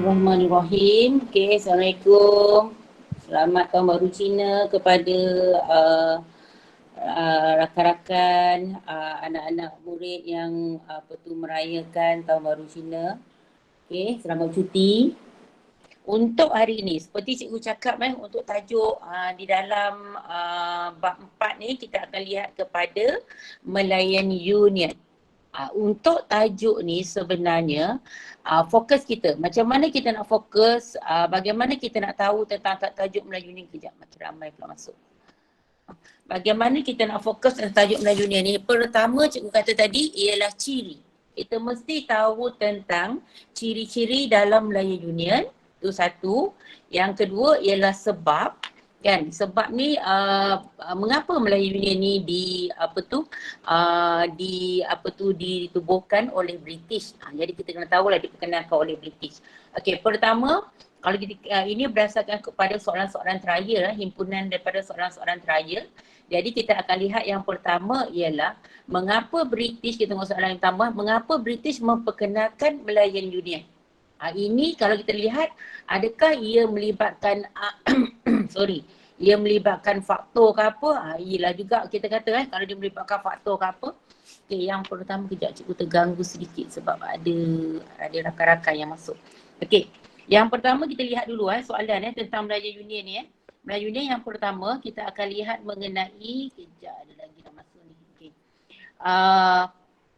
Bismillahirrahmanirrahim. Okay, Assalamualaikum. Selamat Tahun Baru Cina kepada rakan-rakan, anak-anak murid yang merayakan Tahun Baru Cina. Okay, selamat cuti. Untuk hari ini, seperti cikgu cakap untuk tajuk di dalam bab 4 ni kita akan lihat kepada melayani union. Untuk tajuk ni sebenarnya fokus kita, macam mana kita nak fokus, bagaimana kita nak tahu tentang tajuk Melayu ni. Kejap, macam ramai pula masuk. Bagaimana kita nak fokus tentang tajuk Melayu ni. Pertama cikgu kata tadi ialah ciri. Kita mesti tahu tentang ciri-ciri dalam Melayu Union, itu satu. Yang kedua ialah sebab. Kan, sebab ni mengapa Melayu Union ni ditubuhkan oleh British. Jadi kita kena tahu lah diperkenalkan oleh British. Okey, pertama kalau kita, ini berdasarkan kepada soalan-soalan trial, himpunan daripada soalan-soalan trial. Jadi kita akan lihat yang pertama ialah mengapa British, kita tengok soalan yang pertama, mengapa British memperkenalkan Melayu Union. Ini kalau kita lihat, adakah ia melibatkan ia melibatkan faktor ke apa? Ialah juga kita kata kalau dia melibatkan faktor ke apa. Okay, yang pertama, kejap cikgu terganggu sedikit sebab ada rakan-rakan yang masuk. Okey, yang pertama kita lihat dulu soalan tentang Melayu Union ni. Melayu Union yang pertama kita akan lihat mengenai, kejap ada lagi dah masuk ni. Okey.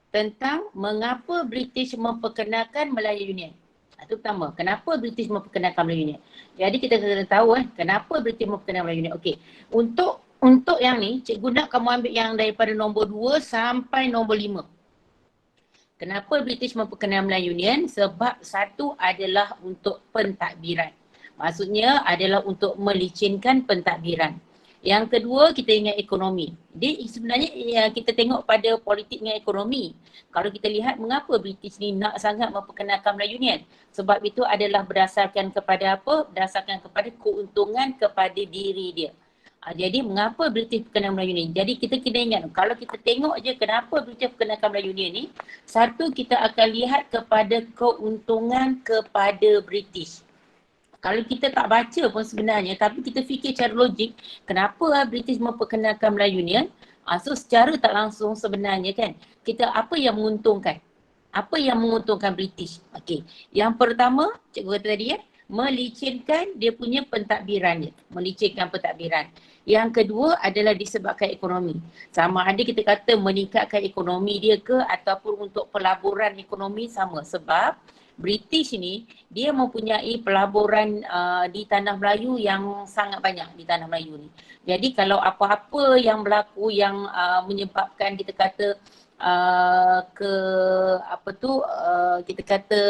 Tentang mengapa British memperkenalkan Melayu Union. Itu pertama, kenapa British memperkenalkan Melayu Union. Jadi kita kena tahu kenapa British memperkenalkan Melayu Union. Okey, untuk yang ni, cikgu nak kamu ambil yang daripada nombor 2 sampai nombor 5. Kenapa British memperkenalkan Melayu Union? Sebab satu adalah untuk pentadbiran. Maksudnya adalah untuk melicinkan pentadbiran. Yang kedua, kita ingat ekonomi. Jadi sebenarnya kita tengok pada politik dengan ekonomi. Kalau kita lihat mengapa British ni nak sangat memperkenalkan Melayu Union. Sebab itu adalah berdasarkan kepada apa? Berdasarkan kepada keuntungan kepada diri dia. Jadi mengapa British perkenalkan Melayu Union? Jadi kita kena ingat, kalau kita tengok je kenapa British perkenalkan Melayu Union ni, satu kita akan lihat kepada keuntungan kepada British. Kalau kita tak baca pun sebenarnya, tapi kita fikir secara logik, kenapa British memperkenalkan Melayu Union? So secara tak langsung sebenarnya kan, kita apa yang menguntungkan? Apa yang menguntungkan British? Okey, yang pertama, cikgu kata tadi melicinkan dia punya pentadbiran dia. Melicinkan pentadbiran. Yang kedua adalah disebabkan ekonomi. Sama ada kita kata meningkatkan ekonomi dia ke ataupun untuk pelaburan ekonomi, sama. Sebab British ni dia mempunyai pelaburan di Tanah Melayu yang sangat banyak di Tanah Melayu ni. Jadi kalau apa-apa yang berlaku yang menyebabkan kita kata kita kata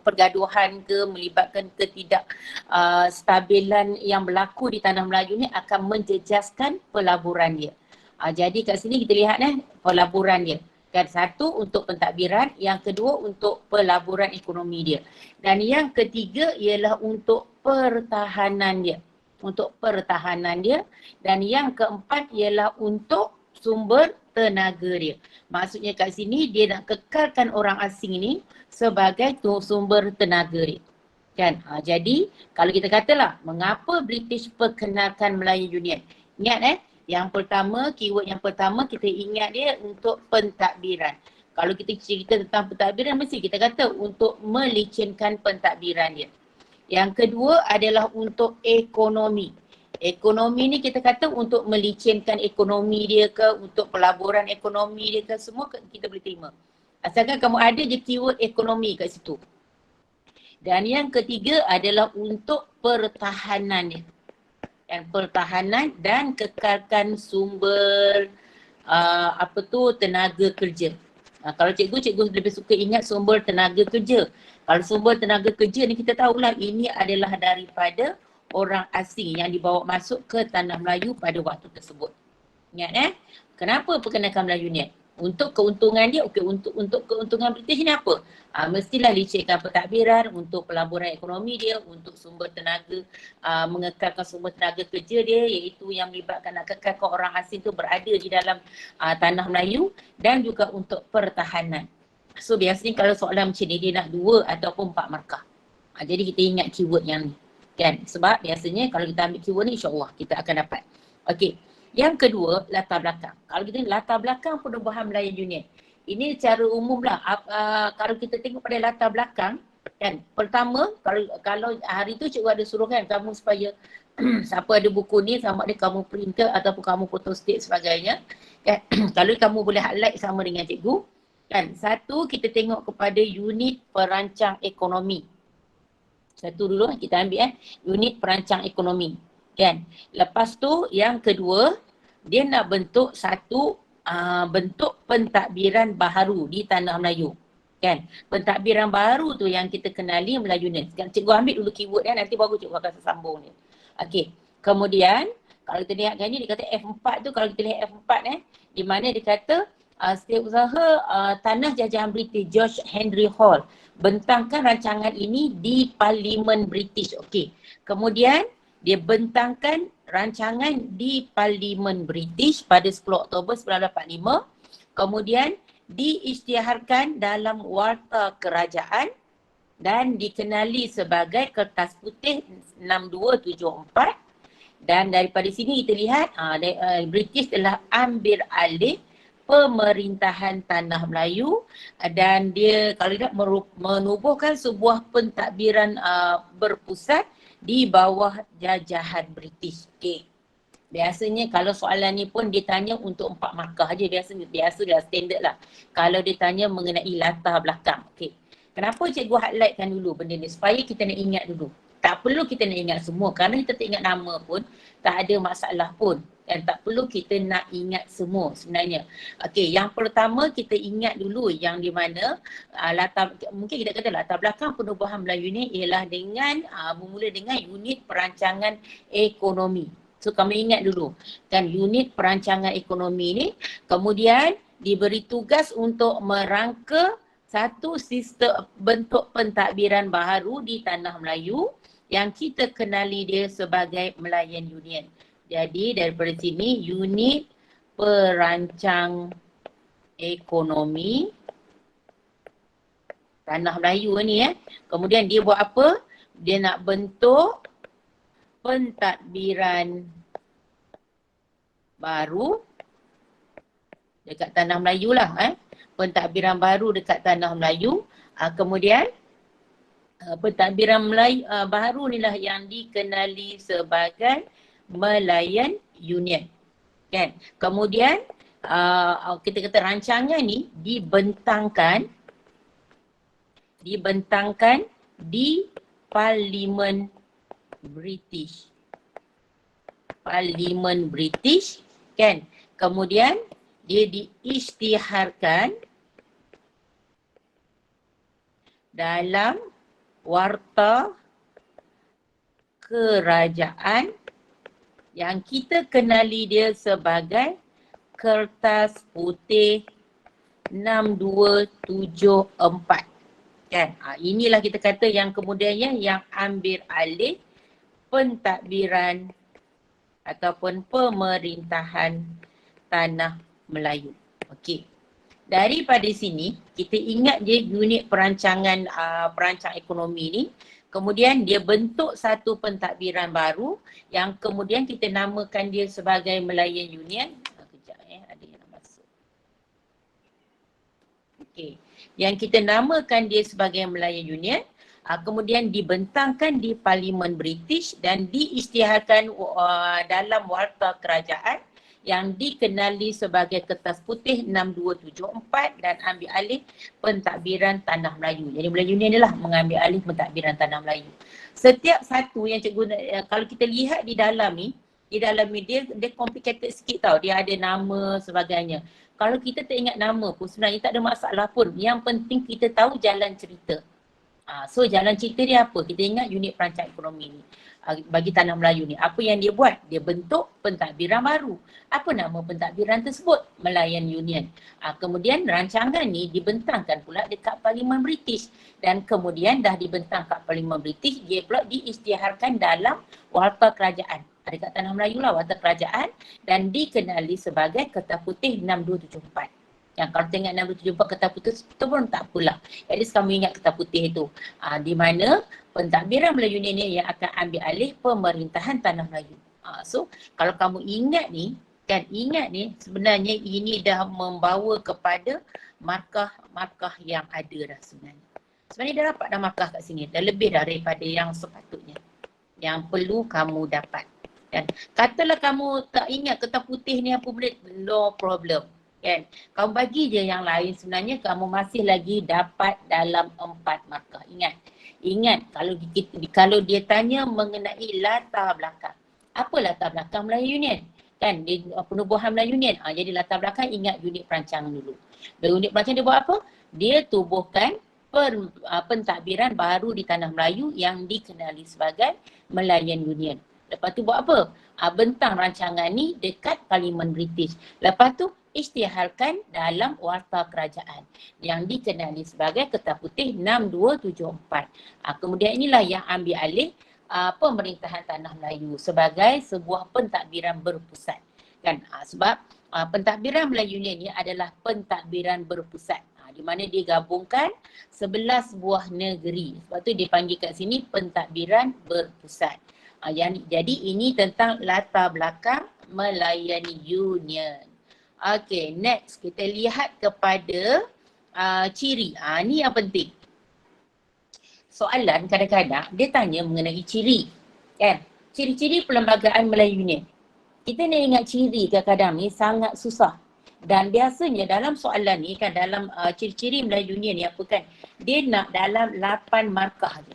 pergaduhan ke, melibatkan ketidak stabilan yang berlaku di Tanah Melayu ni akan menjejaskan pelaburan dia. Jadi kat sini kita lihat pelaburan dia. Kan, satu untuk pentadbiran, yang kedua untuk pelaburan ekonomi dia. Dan yang ketiga ialah untuk pertahanan dia. Untuk pertahanan dia. Dan yang keempat ialah untuk sumber tenaga dia. Maksudnya kat sini dia nak kekalkan orang asing ni sebagai sumber tenaga dia. Kan? Jadi kalau kita katalah mengapa British perkenalkan Melayu Union. Ingat yang pertama, keyword yang pertama kita ingat dia untuk pentadbiran. Kalau kita cerita tentang pentadbiran, mesti kita kata untuk melicinkan pentadbiran dia. Yang kedua adalah untuk ekonomi. Ekonomi ni kita kata untuk melicinkan ekonomi dia ke, untuk pelaburan ekonomi dia ke, semua kita boleh terima. Asalkan kamu ada je keyword ekonomi kat situ. Dan yang ketiga adalah untuk pertahanan dia. Dan pertahanan dan kekalkan sumber tenaga kerja. Kalau cikgu lebih suka ingat sumber tenaga kerja. Kalau sumber tenaga kerja ni kita tahulah ini adalah daripada orang asing yang dibawa masuk ke Tanah Melayu pada waktu tersebut. Ingat kenapa perkenalkan Melayu ni? Untuk keuntungan dia, untuk keuntungan British ni apa? Mestilah licinkan pentadbiran, untuk pelaburan ekonomi dia, untuk sumber tenaga, mengekalkan sumber tenaga kerja dia, iaitu yang melibatkan nak kekalkan orang asing tu berada di dalam Tanah Melayu, dan juga untuk pertahanan. So biasanya kalau soalan macam ni dia nak 2 ataupun 4 markah. Jadi kita ingat keyword yang ni. Kan? Sebab biasanya kalau kita ambil keyword ni insyaAllah kita akan dapat. Okey. Yang kedua, latar belakang. Kalau kita latar belakang penubuhan Melayan Union. Ini secara umum lah. Kalau kita tengok pada latar belakang, kan, pertama kalau hari tu cikgu ada suruh kan kamu supaya siapa ada buku ni sama ada kamu printer ataupun kamu photostat sebagainya, kan. Kalau kamu boleh highlight sama dengan cikgu, kan. Satu, kita tengok kepada unit perancang ekonomi. Satu dulu kita ambil unit perancang ekonomi, kan. Lepas tu yang kedua, dia nak bentuk satu bentuk pentadbiran baharu di tanah Melayu, kan. Pentadbiran baru tu yang kita kenali Melayu ni. Cikgu ambil dulu keyword nanti baru cikgu akan sambung ni. Okey. Kemudian kalau kita lihat kan ni dia kata F4 tu, kalau kita lihat F4 di mana dia kata setiausaha tanah jajahan British George Henry Hall bentangkan rancangan ini di Parlimen British. Okey. Kemudian dia bentangkan rancangan di Parlimen British pada 10 Oktober 1945. Kemudian diisytiharkan dalam Warta Kerajaan dan dikenali sebagai Kertas Putih 6274. Dan daripada sini kita lihat British telah ambil alih pemerintahan tanah Melayu dan dia kalau tidak menubuhkan sebuah pentadbiran berpusat di bawah jajahan British. Okay. Biasanya kalau soalan ni pun dia tanya untuk 4 markah je, biasa dah standard lah. Kalau dia tanya mengenai latar belakang. Okay. Kenapa cikgu highlightkan dulu benda ni? Supaya kita nak ingat dulu. Tak perlu kita nak ingat semua, kerana kita tak ingat nama pun tak ada masalah pun. Dan tak perlu kita nak ingat semua sebenarnya. Okey, yang pertama kita ingat dulu yang di mana mungkin kita kata latar belakang penubuhan Melayu ni ialah dengan bermula dengan unit perancangan ekonomi. So kami ingat dulu kan unit perancangan ekonomi ni kemudian diberi tugas untuk merangka satu sistem bentuk pentadbiran baharu di tanah Melayu yang kita kenali dia sebagai Melayan Union. Jadi daripada sini unit perancang ekonomi tanah Melayu ni kemudian dia buat apa? Dia nak bentuk pentadbiran baru dekat tanah Melayu lah pentadbiran baru dekat tanah Melayu. Kemudian pentadbiran Melayu baru ni lah yang dikenali sebagai Melayan Union, kan. Kemudian kita kata rancangan ni dibentangkan di Parlimen British. Parlimen British, kan. Kemudian dia diisytiharkan dalam Warta Kerajaan yang kita kenali dia sebagai Kertas Putih 6274. Kan? Inilah kita kata yang kemudiannya yang ambil alih pentadbiran ataupun pemerintahan tanah Melayu. Okey. Daripada sini kita ingat je unit perancangan perancang ekonomi ni. Kemudian dia bentuk satu pentadbiran baru yang kemudian kita namakan dia sebagai Melayan Union. Kejap ada yang nak masuk. Okey. Yang kita namakan dia sebagai Melayan Union. Kemudian dibentangkan di Parlimen British dan diisytiharkan dalam Warta Kerajaan yang dikenali sebagai Kertas Putih 6274 dan ambil alih pentadbiran tanah Melayu. Jadi Melayu ni adalah mengambil alih pentadbiran tanah Melayu. Setiap satu yang cikgu, kalau kita lihat di dalam ni dia complicated sikit tau. Dia ada nama sebagainya. Kalau kita tak ingat nama pun sebenarnya tak ada masalah pun. Yang penting kita tahu jalan cerita. So jalan cerita dia apa? Kita ingat unit perancang ekonomi ni. Bagi tanah Melayu ni. Apa yang dia buat? Dia bentuk pentadbiran baru. Apa nama pentadbiran tersebut? Melayan Union. Kemudian rancangan ni dibentangkan pula dekat Parlimen British. Dan kemudian dah dibentang kat Parlimen British, dia pula diisytiharkan dalam Warta Kerajaan. Dekat tanah Melayu lah Warta Kerajaan dan dikenali sebagai Kertas Putih 6274. Yang kalau tengok 674 kertas putih itu pun tak apalah. At least kamu ingat kertas putih itu. Di mana pentadbiran Melayu Union ni yang akan ambil alih pemerintahan Tanah Melayu. So kalau kamu ingat ni, sebenarnya ini dah membawa kepada markah-markah yang ada dah sebenarnya. Sebenarnya dah dapat dah markah kat sini. Dah lebih daripada yang sepatutnya. Yang perlu kamu dapat. Kan? Katalah kamu tak ingat kertas putih ni apa boleh, no problem. Kan? Kamu bagi je yang lain, sebenarnya kamu masih lagi dapat dalam 4 markah. Ingat kalau dia tanya mengenai latar belakang. Apa latar belakang Melayu Union? Kan penubuhan Melayu Union. Jadi latar belakang ingat unit perancangan dulu. Dan unit perancangan dia buat apa? Dia tubuhkan pentadbiran baru di Tanah Melayu yang dikenali sebagai Malayan Union. Lepas tu buat apa? Bentang rancangan ni dekat Parlimen British. Lepas tu isytiharkan dalam Warta Kerajaan yang dikenali sebagai Kertas Putih 6274. Kemudian inilah yang ambil alih pemerintahan Tanah Melayu sebagai sebuah pentadbiran berpusat. Kan? Sebab pentadbiran Melayu ni adalah pentadbiran berpusat. Di mana dia gabungkan 11 buah negeri. Sebab tu dia panggil kat sini pentadbiran berpusat. Jadi ini tentang latar belakang Melayani Union. Okay, next kita lihat kepada ciri. Ni yang penting. Soalan kadang-kadang dia tanya mengenai ciri. Kan? Ciri-ciri Perlembagaan Melayu Union. Kita nak ingat ciri kadang-kadang ni sangat susah. Dan biasanya dalam soalan ni kan, dalam ciri-ciri Melayu Union ni apa kan, dia nak dalam 8 markah je.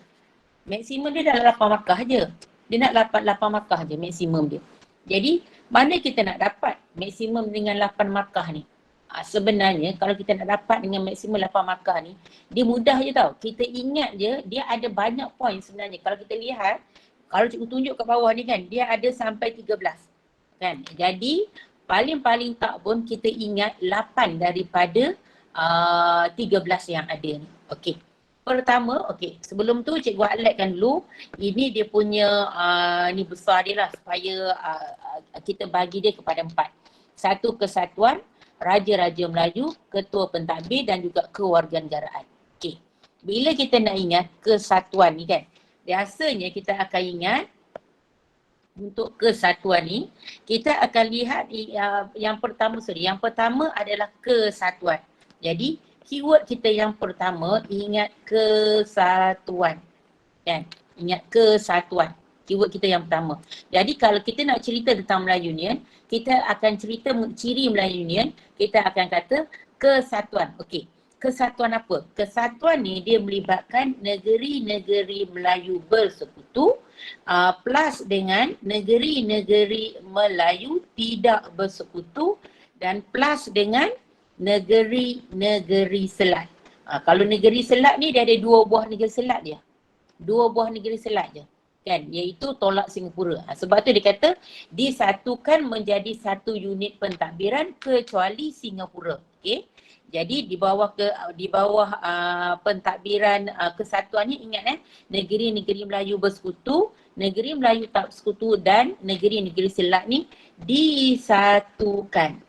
Maksimum dia dalam 8 markah je. Dia nak dapat 8 markah je maksimum dia. Jadi mana kita nak dapat maksimum dengan 8 markah ni? Sebenarnya kalau kita nak dapat dengan maksimum 8 markah ni, dia mudah je tau. Kita ingat je, dia ada banyak poin sebenarnya. Kalau kita lihat, kalau cikgu tunjuk kat bawah ni kan, dia ada sampai 13. Kan? Jadi paling-paling tak pun kita ingat 8 daripada 13 yang ada ni. Okey. Pertama, sebelum tu cikgu highlightkan dulu, ini dia punya ni besar dia lah supaya kita bagi dia kepada 4. Satu, kesatuan Raja-Raja Melayu, Ketua Pentadbir dan juga kewarganegaraan. Okey. Bila kita nak ingat kesatuan ni kan, biasanya kita akan ingat untuk kesatuan ni, kita akan lihat yang pertama adalah kesatuan. Jadi keyword kita yang pertama, ingat kesatuan. Kan? Ingat kesatuan. Keyword kita yang pertama. Jadi kalau kita nak cerita tentang Melayu Union, kita akan cerita ciri Melayu Union, kita akan kata kesatuan. Okey. Kesatuan apa? Kesatuan ni dia melibatkan negeri-negeri Melayu bersekutu plus dengan negeri-negeri Melayu tidak bersekutu dan plus dengan negeri-negeri selat. Kalau negeri selat ni dia ada 2 buah negeri selat dia. 2 buah negeri selat je. Kan? Iaitu tolak Singapura. Sebab tu dia kata disatukan menjadi satu unit pentadbiran kecuali Singapura. Okey. Jadi di bawah pentadbiran kesatuan ni ingat negeri-negeri Melayu bersekutu, negeri Melayu tak bersekutu dan negeri-negeri selat ni disatukan.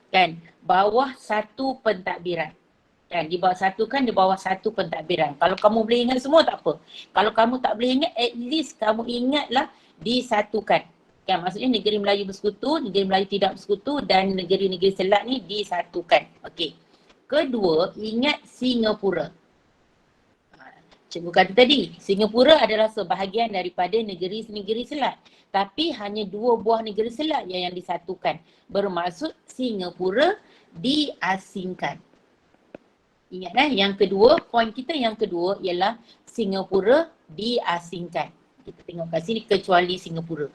Kan? Bawah satu pentadbiran. Kan? Di bawah satu pentadbiran. Kalau kamu boleh ingat semua tak apa. Kalau kamu tak boleh ingat, at least kamu ingatlah disatukan. Kan? Maksudnya negeri Melayu bersekutu, negeri Melayu tidak bersekutu dan negeri-negeri selat ni disatukan. Okey. Kedua, ingat Singapura. Cikgu kata tadi, Singapura adalah sebahagian daripada negeri-negeri selat. Tapi hanya 2 buah negeri selat yang disatukan. Bermaksud Singapura diasingkan. Ingat yang kedua, poin kita yang kedua ialah Singapura diasingkan. Kita tengok kat sini kecuali Singapura.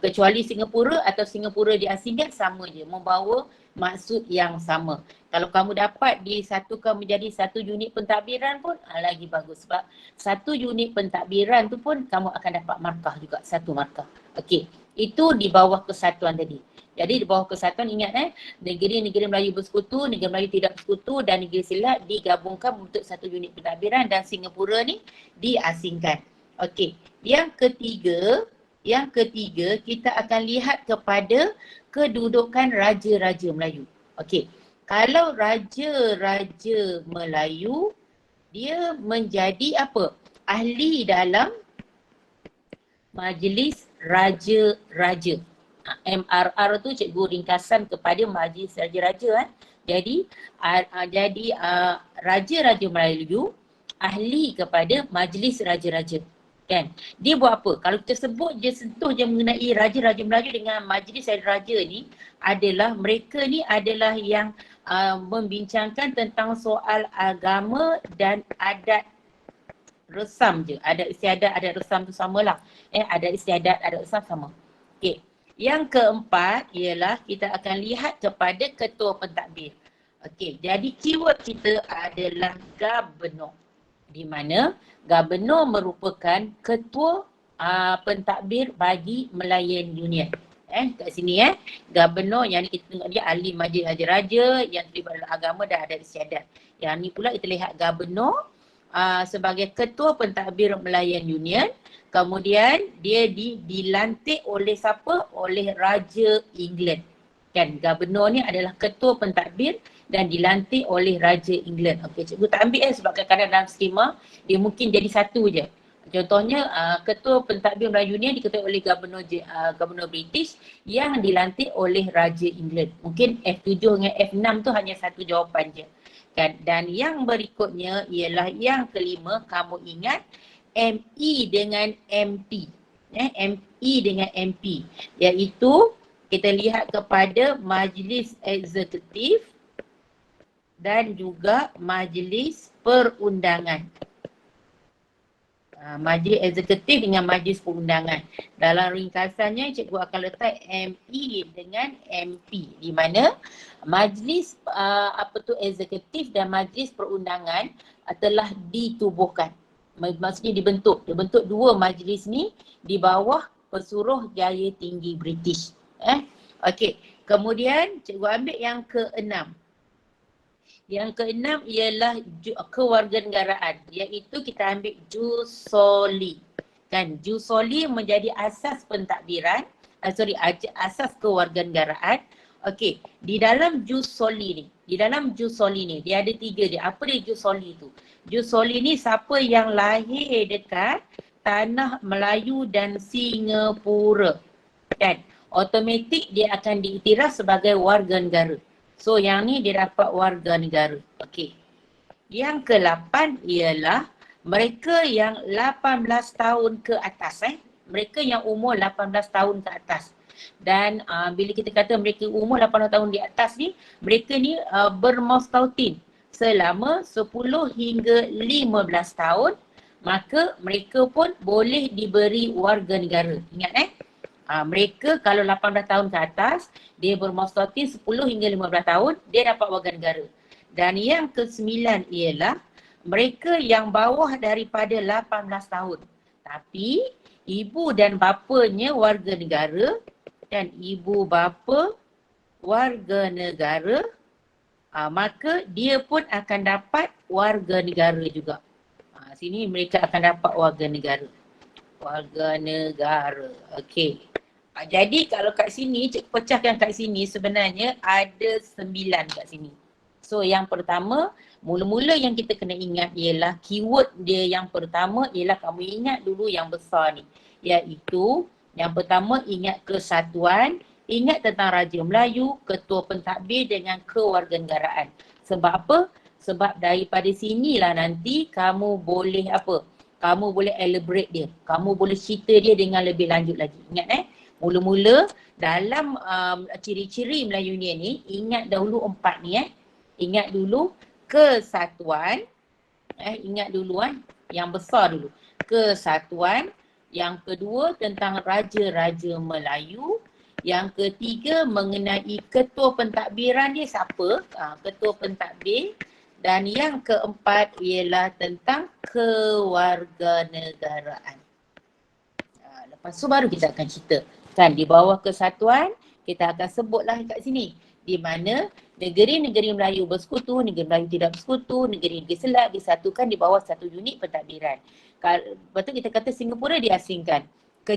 Kecuali Singapura atau Singapura diasingkan sama je, membawa maksud yang sama. Kalau kamu dapat disatukan menjadi satu unit pentadbiran pun lagi bagus. Sebab satu unit pentadbiran tu pun kamu akan dapat markah juga, 1 markah. Okey, itu di bawah kesatuan tadi. Jadi di bawah kesatuan ingat negeri-negeri Melayu bersekutu, negeri Melayu tidak bersekutu dan negeri selat digabungkan untuk satu unit pentadbiran dan Singapura ni diasingkan. Okey, yang ketiga kita akan lihat kepada kedudukan Raja-Raja Melayu. Okey, Kalau Raja Melayu, dia menjadi apa? Ahli dalam Majlis Raja-Raja. MRR tu cikgu ringkasan kepada Majlis Raja-Raja. Jadi Raja-Raja Melayu ahli kepada Majlis Raja-Raja. Kan? Dia buat apa? Kalau kita sebut je sentuh je mengenai Raja-Raja Melayu dengan Majlis Raja-Raja ni, adalah mereka ni adalah yang membincangkan tentang soal agama dan adat resam je. Adat istiadat, adat resam tu samalah. Adat istiadat, adat resam sama. Okey. Yang keempat ialah kita akan lihat kepada ketua pentadbir. Okey, jadi keyword kita adalah Gubernur. Di mana Gubernur merupakan ketua pentadbir bagi Melayan Union. Kat sini Gubernur yang ni kita tengok dia ahli Majlis Raja-Raja yang terlibat dalam agama dan adat istiadat. Yang ni pula kita lihat Gubernur sebagai ketua pentadbir Melayan Union. Kemudian dia dilantik oleh siapa? Oleh Raja England. Kan Gubernur ni adalah ketua pentadbir dan dilantik oleh Raja England. Okey, cikgu tak ambil sebab kadang-kadang dalam skema dia mungkin jadi satu je. Contohnya ketua pentadbir Melayu Union diketuai oleh Gubernur British yang dilantik oleh Raja England. Mungkin F7 dengan F6 tu hanya satu jawapan je. Kan? Dan yang berikutnya ialah yang kelima, kamu ingat ME dengan MP. ME dengan MP, iaitu kita lihat kepada Majlis Eksekutif dan juga Majlis Perundangan. Majlis Eksekutif dengan Majlis Perundangan. Dalam ringkasannya cikgu akan letak ME dengan MP, di mana Majlis Eksekutif dan Majlis Perundangan telah ditubuhkan. Maksudnya dibentuk dua majlis ni di bawah Pesuruhjaya Tinggi British. Okey, kemudian cikgu ambil yang keenam. Yang keenam ialah kewarganegaraan, iaitu kita ambil jus soli. Kan, jus soli menjadi asas pentadbiran, asas kewarganegaraan. Okey, di dalam jus soli ni, dia ada tiga dia. Apa dia jus soli tu? Jus soli ni siapa yang lahir dekat tanah Melayu dan Singapura, kan, automatik dia akan diiktiraf sebagai warga negara. So yang ni dia dapat warga negara. Okey. Yang ke-8 ialah mereka yang 18 tahun ke atas. Mereka yang umur 18 tahun ke atas. Dan bila kita kata mereka umur 18 tahun di atas ni, mereka ni bermustautin selama 10 hingga 15 tahun, maka mereka pun boleh diberi warga negara. Ingat mereka kalau 18 tahun ke atas, dia bermustautin 10 hingga 15 tahun, dia dapat warga negara. Dan yang ke-9 ialah mereka yang bawah daripada 18 tahun, tapi ibu dan bapanya warga negara, dan ibu bapa warga negara, maka dia pun akan dapat warga negara juga. Sini mereka akan dapat warga negara. Warga negara. Okey. Jadi kalau kat sini, cikgu pecahkan kat sini sebenarnya ada 9 kat sini. So yang pertama, mula-mula yang kita kena ingat ialah keyword dia yang pertama ialah kamu ingat dulu yang besar ni. Iaitu yang pertama ingat kesatuan, ingat tentang Raja Melayu, ketua pentadbir dengan kewarganegaraan. Sebab apa? Sebab daripada sinilah nanti kamu boleh apa? Kamu boleh elaborate dia. Kamu boleh cerita dia dengan lebih lanjut lagi. Ingat mula-mula dalam ciri-ciri Melayu ni, ingat dahulu 4 ni Ingat dulu kesatuan. Ingat dulu yang besar dulu. Kesatuan. Yang kedua tentang Raja-Raja Melayu. Yang ketiga mengenai ketua pentadbiran dia siapa? Ketua pentadbir. Dan yang keempat ialah tentang kewarganegaraan. Lepas tu baru kita akan cerita. Kan di bawah kesatuan kita akan sebutlah kat sini. Di mana negeri-negeri Melayu bersekutu, negeri Melayu tidak bersekutu, negeri-negeri Selat disatukan di bawah satu unit pentadbiran. Lepas tu kita kata Singapura diasingkan.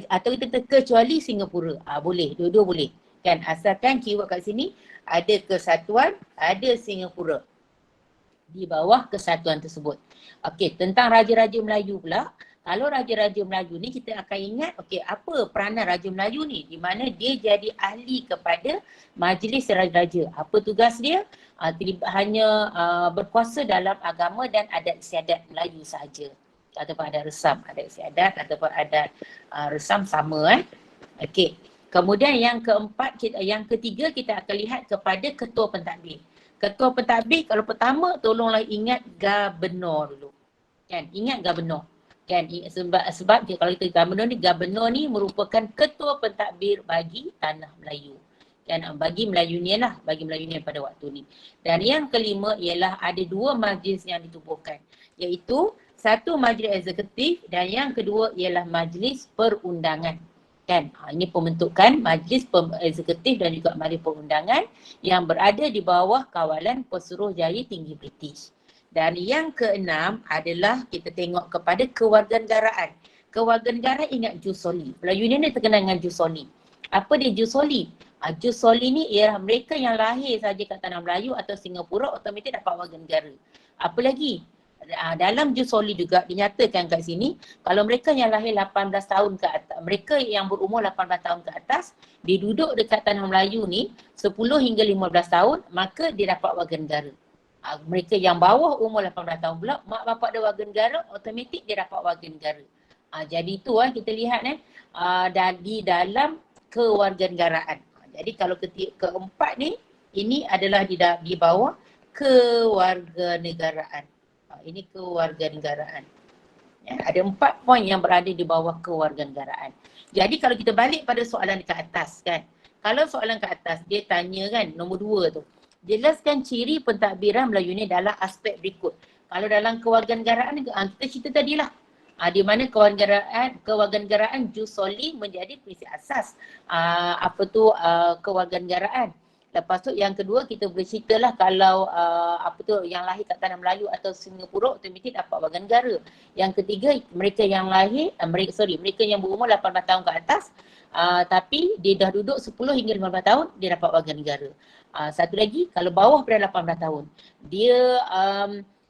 Atau kita kata kecuali Singapura. Boleh, dua-dua boleh. Kan asalkan keyword kat sini ada kesatuan, ada Singapura di bawah kesatuan tersebut. Okey, tentang Raja-Raja Melayu pula. Kalau Raja-Raja Melayu ni kita akan ingat, okey, apa peranan Raja Melayu ni? Di mana dia jadi ahli kepada Majlis Raja-Raja. Apa tugas dia? Hanya berkuasa dalam agama dan adat istiadat Melayu sahaja. Ataupun adat resam, adat istiadat ataupun adat resam sama. Okey. Kemudian yang keempat, yang ketiga kita akan lihat kepada ketua pentadbir. Ketua pentadbir kalau pertama tolonglah ingat Gubernur dulu. Kan? Ingat Gubernur. Kan? Sebab kalau kita Gubernur ni merupakan ketua pentadbir bagi tanah Melayu. Kan? Bagi Melayu Union lah, bagi Melayu Union pada waktu ni. Dan yang kelima ialah ada dua majlis yang ditubuhkan. Iaitu satu majlis eksekutif dan yang kedua ialah majlis perundangan. Kan? Ini pembentukan majlis eksekutif dan juga majlis perundangan yang berada di bawah kawalan Pesuruhjaya Tinggi British. Dan yang keenam adalah kita tengok kepada kewarganegaraan. Kewarganegaraan ingat jus soli. Melayu ni terkenal dengan jus soli. Apa dia jus soli? Jus soli ni ialah mereka yang lahir saja kat tanah Melayu atau Singapura otomatik dapat warga negara. Apa lagi? Dalam jus soli juga dinyatakan kat sini kalau mereka yang lahir 18 tahun ke atas, mereka yang berumur 18 tahun ke atas, dia duduk dekat tanah Melayu ni 10 hingga 15 tahun, maka dia dapat warga negara. Mereka yang bawah umur 18 tahun pula, mak bapak dia warga negara, automatik dia dapat warga negara. Jadi itu kita lihat di dalam kewarganegaraan. Jadi kalau keempat ni, ini adalah di bawah kewarganegaraan. Ini kewarganegaraan. Ya, ada 4 poin yang berada di bawah kewarganegaraan. Jadi kalau kita balik pada soalan ke atas kan. Kalau soalan ke atas dia tanya kan nombor 2 tu. Jelaskan ciri pentadbiran Melayu ni dalam aspek berikut. Kalau dalam kewarganegaraan kita cerita tadilah. Di mana kewarganegaraan jus soli menjadi prinsip asas kewarganegaraan. Lepas tu yang kedua kita boleh ceritalah kalau yang lahir kat tanah Melayu atau Singapura automatik dapat warga negara. Yang ketiga mereka yang lahir mereka yang berumur 18 tahun ke atas tapi dia dah duduk 10 hingga 15 tahun dia dapat warga negara. Satu lagi kalau bawah pada 18 tahun dia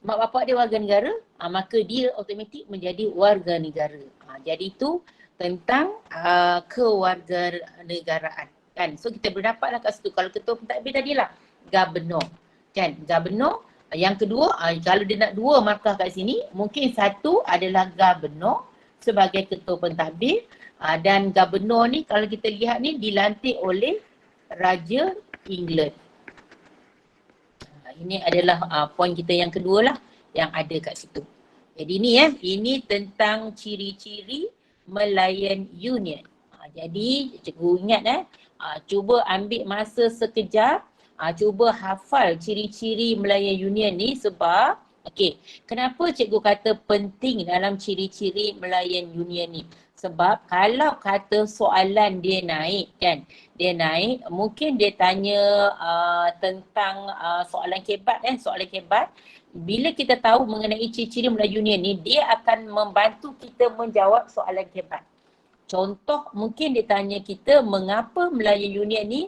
mak bapak dia warga negara maka dia automatik menjadi warga negara. Jadi itu tentang kewarganegaraan. Kan? So kita berdapatlah kat situ. Kalau ketua pentadbir tadilah Gubernur. Kan? Gubernur. Yang kedua, kalau dia nak 2 markah kat sini, mungkin satu adalah Gubernur sebagai ketua pentadbir dan Gubernur ni kalau kita lihat ni dilantik oleh Raja England. Ini adalah poin kita yang kedua lah yang ada kat situ. Jadi ni ini tentang ciri-ciri Malayan Union. Jadi cikgu ingat cuba ambil masa sekejap, cuba hafal ciri-ciri Malayan Union ni sebab kenapa cikgu kata penting dalam ciri-ciri Malayan Union ni? Sebab kalau kata soalan dia naik kan, mungkin dia tanya tentang soalan kebat bila kita tahu mengenai ciri-ciri Malayan Union ni, dia akan membantu kita menjawab soalan kebat. Contoh mungkin dia tanya kita mengapa Malayan Union ni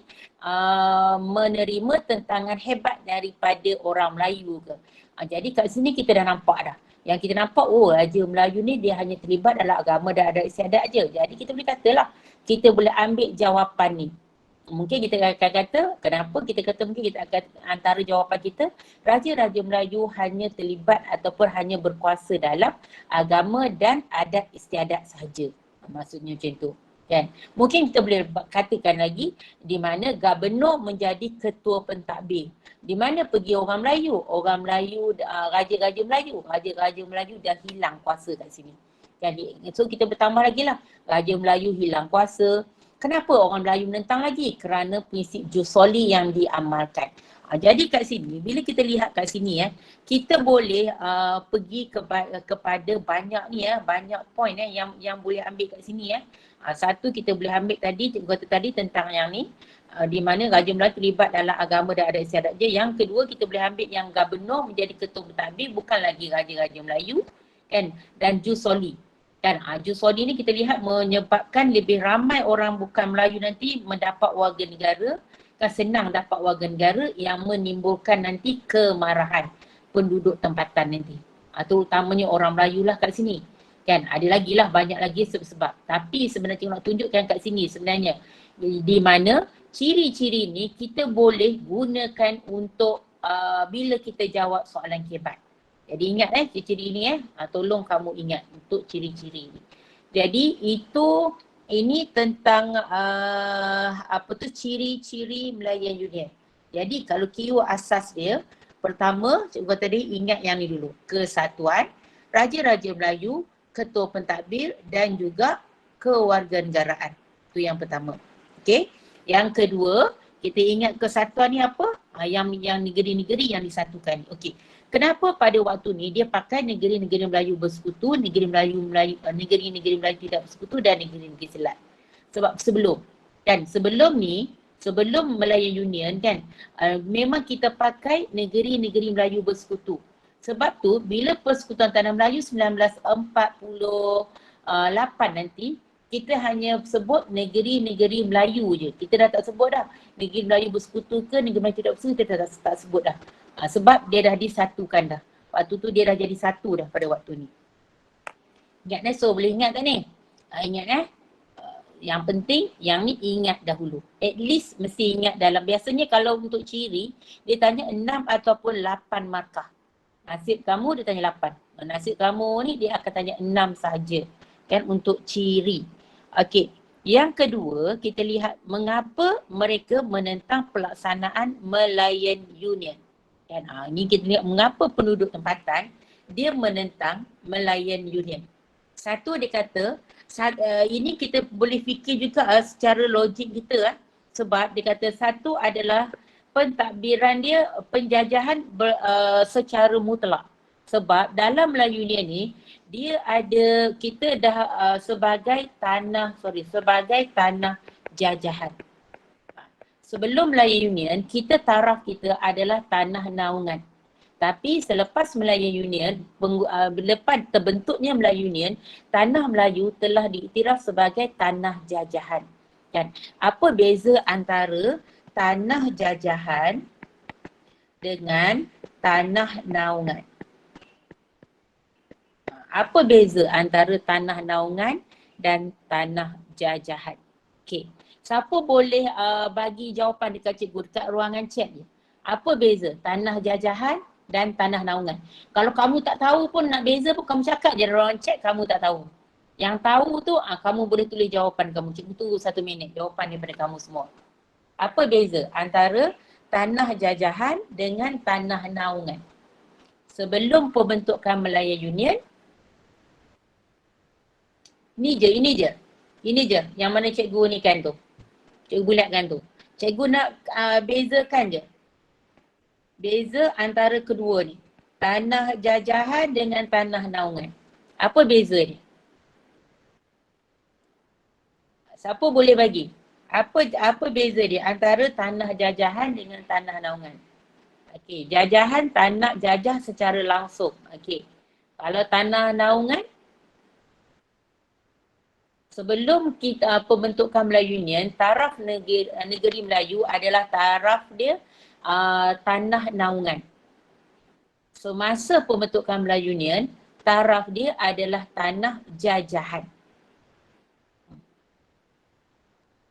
menerima tentangan hebat daripada orang Melayu ke. Jadi kat sini kita dah nampak dah. Yang kita nampak Raja Melayu ni dia hanya terlibat dalam agama dan adat istiadat je. Jadi kita boleh katalah kita boleh ambil jawapan ni. Mungkin kita akan kata kenapa kita kata mungkin kita akan antara jawapan kita Raja-Raja Melayu hanya terlibat ataupun hanya berkuasa dalam agama dan adat istiadat sahaja. Maksudnya macam tu kan. Mungkin kita boleh katakan lagi di mana Gubernur menjadi ketua pentadbir. Di mana pergi orang Melayu? Orang Melayu, Raja-Raja Melayu dah hilang kuasa kat sini. Jadi, so kita bertambah lagi lah. Raja Melayu hilang kuasa. Kenapa orang Melayu menentang lagi? Kerana prinsip jus soli yang diamalkan. Jadi kat sini, bila kita lihat kat sini kita boleh pergi kepada banyak ni banyak point yang boleh ambil kat sini Satu kita boleh ambil tadi, cikgu kata tadi tentang yang ni di mana Raja Melayu terlibat dalam agama dan adat istiadat je. Yang kedua kita boleh ambil yang Gubernur menjadi ketua pentadbir bukan lagi Raja-Raja Melayu kan, dan jus soli. Kan Jusodi ni kita lihat menyebabkan lebih ramai orang bukan Melayu nanti mendapat warga negara, kan senang dapat warga negara yang menimbulkan nanti kemarahan penduduk tempatan nanti. Terutamanya orang Melayu lah kat sini. Kan ada lagi lah, banyak lagi sebab-sebab. Tapi sebenarnya nak tunjukkan kat sini sebenarnya di mana ciri-ciri ni kita boleh gunakan untuk bila kita jawab soalan KBAT. Jadi ingat ciri-ciri ni tolong kamu ingat untuk ciri-ciri ni. Jadi ini tentang ciri-ciri Melayan Union. Jadi kalau keyword asas dia, pertama cikgu tadi ingat yang ni dulu. Kesatuan, Raja-Raja Melayu, Ketua Pentadbir dan juga kewarganegaraan. Itu yang pertama. Okey. Yang kedua, kita ingat kesatuan ni apa? Yang negeri-negeri yang disatukan ni. Okey. Kenapa pada waktu ni dia pakai negeri-negeri Melayu bersekutu, negeri-negeri Melayu tidak bersekutu dan negeri-negeri Selat. Sebab sebelum ni, sebelum Melayu Union kan, memang kita pakai negeri-negeri Melayu bersekutu. Sebab tu bila Persekutuan Tanah Melayu 1948 nanti, kita hanya sebut negeri-negeri Melayu je. Kita dah tak sebut dah negeri Melayu bersekutu ke negeri Melayu tidak bersekutu, kita tak sebut dah. Sebab dia dah disatukan dah. Waktu tu dia dah jadi satu dah pada waktu ni. Ingat so boleh ingat tak ni? Ingat yang penting yang ni ingat dahulu. At least mesti ingat dalam. Biasanya kalau untuk ciri, dia tanya 6 ataupun 8 markah. Nasib kamu dia tanya 8. Nasib kamu ni dia akan tanya 6 sahaja. Kan untuk ciri. Okey. Yang kedua, kita lihat mengapa mereka menentang pelaksanaan Melayan Union. Kan? Ini kita lihat mengapa penduduk tempatan dia menentang Melayan Union. Satu dia kata, ini kita boleh fikir juga secara logik kita sebab dia kata satu adalah pentadbiran dia penjajahan secara mutlak. Sebab dalam Melayu Union ni dia ada, kita dah sebagai tanah jajahan. Sebelum Melayu Union, taraf kita adalah tanah naungan. Tapi selepas Melayu Union, lepas terbentuknya Melayu Union, tanah Melayu telah diiktiraf sebagai tanah jajahan. Kan? Apa beza antara tanah jajahan dengan tanah naungan? Apa beza antara tanah naungan dan tanah jajahan? Okey. Siapa boleh bagi jawapan dekat cikgu dekat ruangan chat je? Apa beza tanah jajahan dan tanah naungan? Kalau kamu tak tahu pun nak beza pun kamu cakap je ruangan chat kamu tak tahu. Yang tahu tu kamu boleh tulis jawapan kamu. Cikgu tunggu 1 minit jawapan daripada kamu semua. Apa beza antara tanah jajahan dengan tanah naungan? Sebelum pembentukan Melayu Union, ini je yang mana cikgu ni kan tu. Cikgu lihatkan tu. Cikgu nak bezakan je. Beza antara kedua ni. Tanah jajahan dengan tanah naungan. Apa beza ni? Siapa boleh bagi? Apa beza dia antara tanah jajahan dengan tanah naungan? Okey, jajahan tanah jajah secara langsung. Okey. Kalau tanah naungan, sebelum kita pembentukan Melayu Union, taraf negeri Melayu adalah taraf dia tanah naungan. Semasa pembentukan Melayu Union, taraf dia adalah tanah jajahan.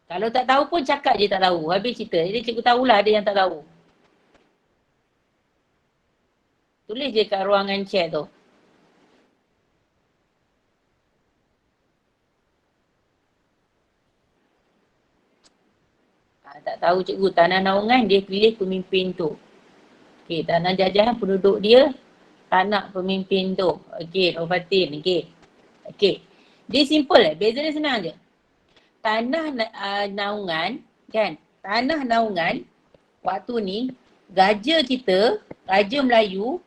Kalau tak tahu pun cakap je tak tahu, habis cerita. Jadi cikgu tahulah ada yang tak tahu. Tulis je kat ruangan chat tu. Tak tahu cikgu, tanah naungan dia pilih pemimpin tu. Okey, tanah jajahan penduduk dia tak nak pemimpin tu. Okey, Nur Fatin. Okey. Dia simple beza dia senang je. Tanah naungan kan, tanah naungan waktu ni raja kita, Raja Melayu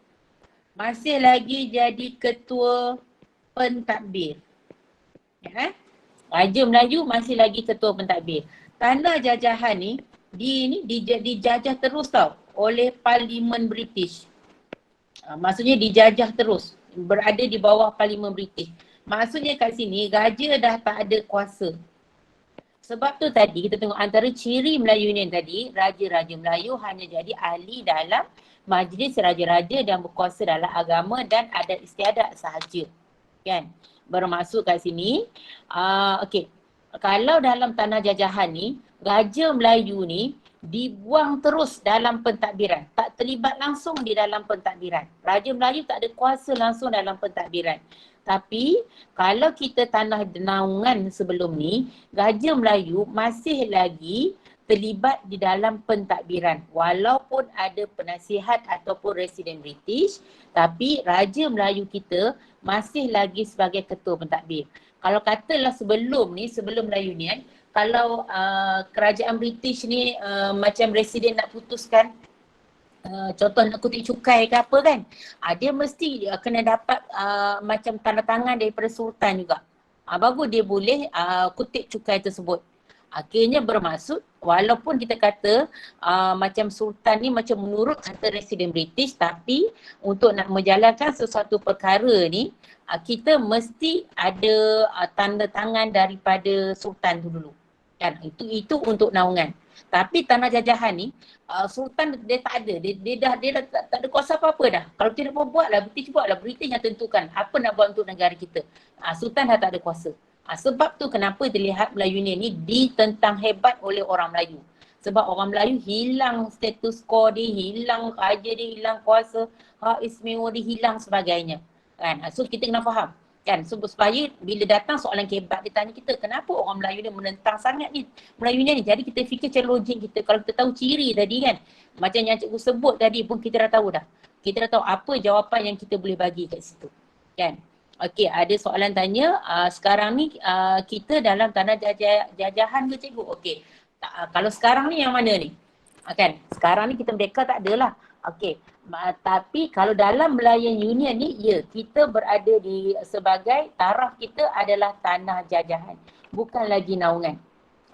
masih lagi jadi ketua pentadbir. Ya? Raja Melayu masih lagi ketua pentadbir. Tanah jajahan ni, dijajah terus tau oleh Parlimen British. Maksudnya dijajah terus, berada di bawah Parlimen British. Maksudnya kat sini raja dah tak ada kuasa. Sebab tu tadi kita tengok antara ciri Melayu Union tadi, raja-raja Melayu hanya jadi ahli dalam majlis raja-raja dan berkuasa dalam agama dan adat istiadat sahaja. Kan? Bermaksud kat sini, okey. Kalau dalam tanah jajahan ni, raja Melayu ni dibuang terus dalam pentadbiran. Tak terlibat langsung di dalam pentadbiran. Raja Melayu tak ada kuasa langsung dalam pentadbiran. Tapi kalau kita tanah Naungan sebelum ni, Raja Melayu masih lagi terlibat di dalam pentadbiran. Walaupun ada penasihat ataupun residen British, tapi Raja Melayu kita masih lagi sebagai ketua pentadbir. Kalau katalah sebelum ni, sebelum Melayu ni kalau kerajaan British ni macam residen nak putuskan contoh nak kutip cukai ke apa kan, dia mesti kena dapat macam tanda tangan daripada Sultan juga. Baru dia boleh kutip cukai tersebut. Akhirnya bermaksud walaupun kita kata macam Sultan ni macam menurut kata residen British, tapi untuk nak menjalankan sesuatu perkara ni kita mesti ada tanda tangan daripada Sultan tu dulu. Kan? Itu untuk naungan. Tapi tanah jajahan ni Sultan dia tak ada, dia dah tak ada kuasa apa-apa dah. Kalau kita nak buatlah, British yang tentukan apa nak buat untuk negara kita. Sultan dah tak ada kuasa. Sebab tu kenapa dilihat Melayu ni ditentang hebat oleh orang Melayu. Sebab orang Melayu hilang status quo dia, hilang raja dia, hilang kuasa, hak istimewa dia hilang sebagainya. Kan? So kita kena faham. Kan, supaya bila datang soalan kebat dia tanya kita kenapa orang Melayu ni menentang sangat ni Melayu ni. Jadi kita fikir cara logik kita, kalau kita tahu ciri tadi kan, macam yang cikgu sebut tadi pun kita dah tahu dah. Kita dah tahu apa jawapan yang kita boleh bagi kat situ. Kan? Okey, ada soalan tanya, sekarang ni kita dalam tanah jajahan ke cikgu? Okey, kalau sekarang ni yang mana ni? Kan, sekarang ni kita merdeka tak adalah. Okey, tapi kalau dalam Melayan Union ni, ya, kita berada di sebagai taraf kita adalah tanah jajahan, bukan lagi naungan.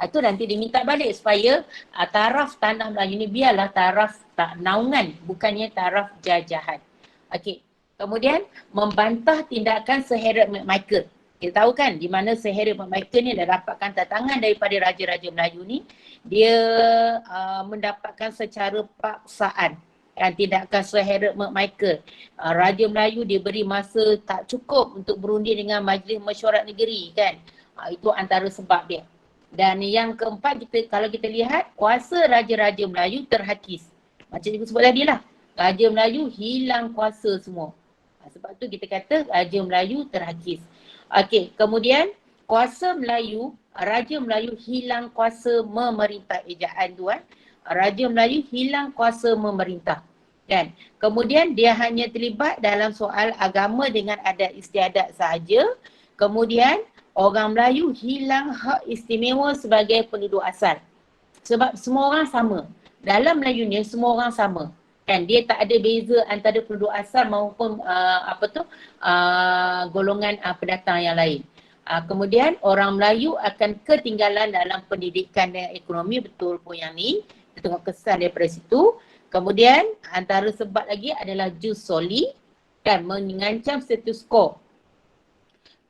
Itu nanti diminta balik supaya taraf tanah Melayu ni biarlah taraf naungan, bukannya taraf jajahan. Okey, kemudian membantah tindakan Sir Harriet McMichael. Kita tahu kan di mana Sir Harriet McMichael ni dah dapatkan tantangan daripada raja-raja Melayu ni, dia mendapatkan secara paksaan kan tindakan Sir Harriet McMichael. Raja Melayu dia beri masa tak cukup untuk berundi dengan Majlis Mesyuarat Negeri kan. Itu antara sebab dia. Dan yang keempat, kalau kita lihat kuasa raja-raja Melayu terhakis. Macam cikgu sebut tadi lah. Raja Melayu hilang kuasa semua. Sebab tu kita kata Raja Melayu terhakis. Okey, kemudian kuasa Melayu, Raja Melayu hilang kuasa memerintah, ejaan tu kan. Raja Melayu hilang kuasa memerintah. Kan? Kemudian dia hanya terlibat dalam soal agama dengan adat istiadat sahaja. Kemudian orang Melayu hilang hak istimewa sebagai penduduk asal. Sebab semua orang sama. Dalam Melayu ni semua orang sama. Kan, dia tak ada beza antara penduduk asal maupun golongan pendatang yang lain. Kemudian orang Melayu akan ketinggalan dalam pendidikan dan ekonomi, betul pun yang ni. Kita tengok kesan daripada situ. Kemudian antara sebab lagi adalah jus soli kan, mengancam status quo.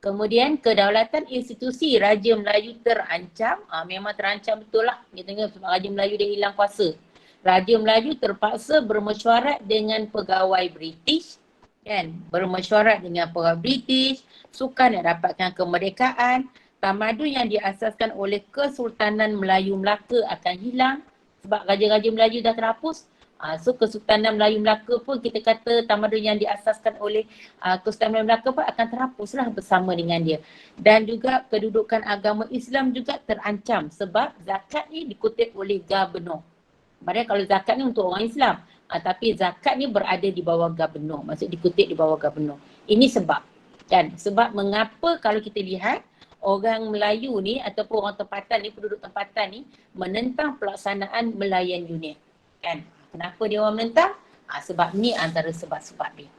Kemudian kedaulatan institusi Raja Melayu terancam. Memang terancam betul lah. Kita tengok sebab Raja Melayu dia hilang kuasa. Raja Melayu terpaksa bermesyuarat dengan pegawai British kan, bermesyuarat dengan pegawai British, sukar nak dapatkan kemerdekaan. Tamadun yang diasaskan oleh Kesultanan Melayu Melaka akan hilang sebab raja-raja Melayu dah terhapus. So Kesultanan Melayu Melaka pun kita kata tamadun yang diasaskan oleh Kesultanan Melayu Melaka pun akan terhapuslah bersama dengan dia. Dan juga kedudukan agama Islam juga terancam sebab zakat ni dikutip oleh gubernur. Padahal kalau zakat ni untuk orang Islam, tapi zakat ni berada di bawah gubernur, maksud dikutip di bawah gubernur. Ini sebab kan, sebab mengapa kalau kita lihat orang Melayu ni ataupun orang tempatan ni, penduduk tempatan ni menentang pelaksanaan Melayan Union kan. Kenapa dia orang menentang? Sebab ni antara sebab-sebab dia.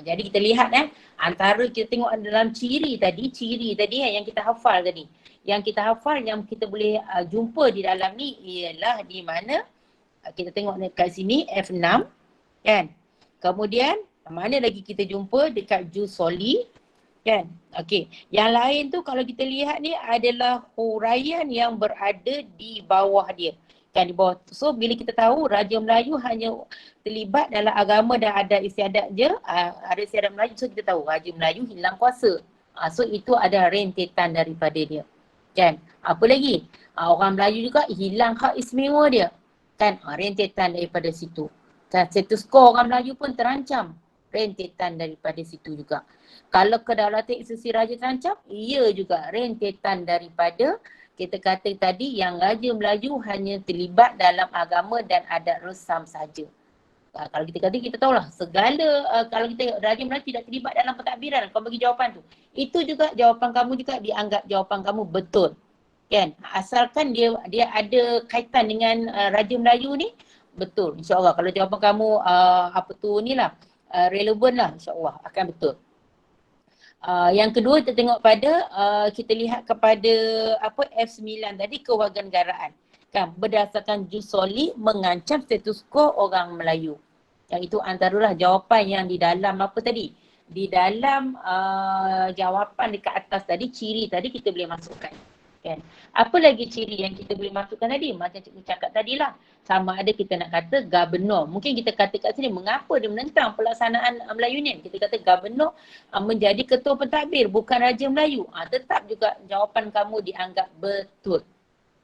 Jadi kita lihat antara kita tengok dalam ciri tadi yang kita hafal tadi. Yang kita hafal, yang kita boleh jumpa di dalam ni ialah di mana kita tengok dekat sini F6 kan. Kemudian mana lagi kita jumpa dekat jus soli Kan? Okey. Yang lain tu kalau kita lihat ni adalah huraian yang berada di bawah dia. Kan di bawah. So bila kita tahu Raja Melayu hanya terlibat dalam agama dan adat istiadat je, ada istiadat Melayu, so kita tahu Raja Melayu hilang kuasa. So itu ada rentetan daripada dia. Kan? Apa lagi? Orang Melayu juga hilang hak istimewa dia. Kan? Rentetan daripada situ. Kan? Status quo orang Melayu pun terancam. Rentetan daripada situ juga. Kalau kedaulatan institusi raja terancam, ia juga rentetan daripada kita kata tadi yang Raja Melayu hanya terlibat dalam agama dan adat resam saja. Kalau kita kata kita tahulah segala kalau kita Raja Melayu tidak terlibat dalam pentadbiran, kau bagi jawapan tu. Itu juga jawapan kamu juga dianggap jawapan kamu betul. Kan? Asalkan dia ada kaitan dengan Raja Melayu ni, betul. InsyaAllah kalau jawapan kamu apa tu ni lah, relevan lah, insyaAllah akan betul. Yang kedua kita tengok pada kita lihat kepada apa F9 tadi, kewarganegaraan. Kan berdasarkan jus soli mengancam status quo orang Melayu. Yang itu antaralah jawapan yang di dalam apa tadi? Di dalam jawapan dekat atas tadi, ciri tadi kita boleh masukkan. Kan? Apa lagi ciri yang kita boleh masukkan tadi? Macam cikgu cakap tadilah. Sama ada kita nak kata gubernur. Mungkin kita kata kat sini mengapa dia menentang pelaksanaan Melayu Union. Kita kata gubernur menjadi ketua pentadbir bukan Raja Melayu. Tetap juga jawapan kamu dianggap betul.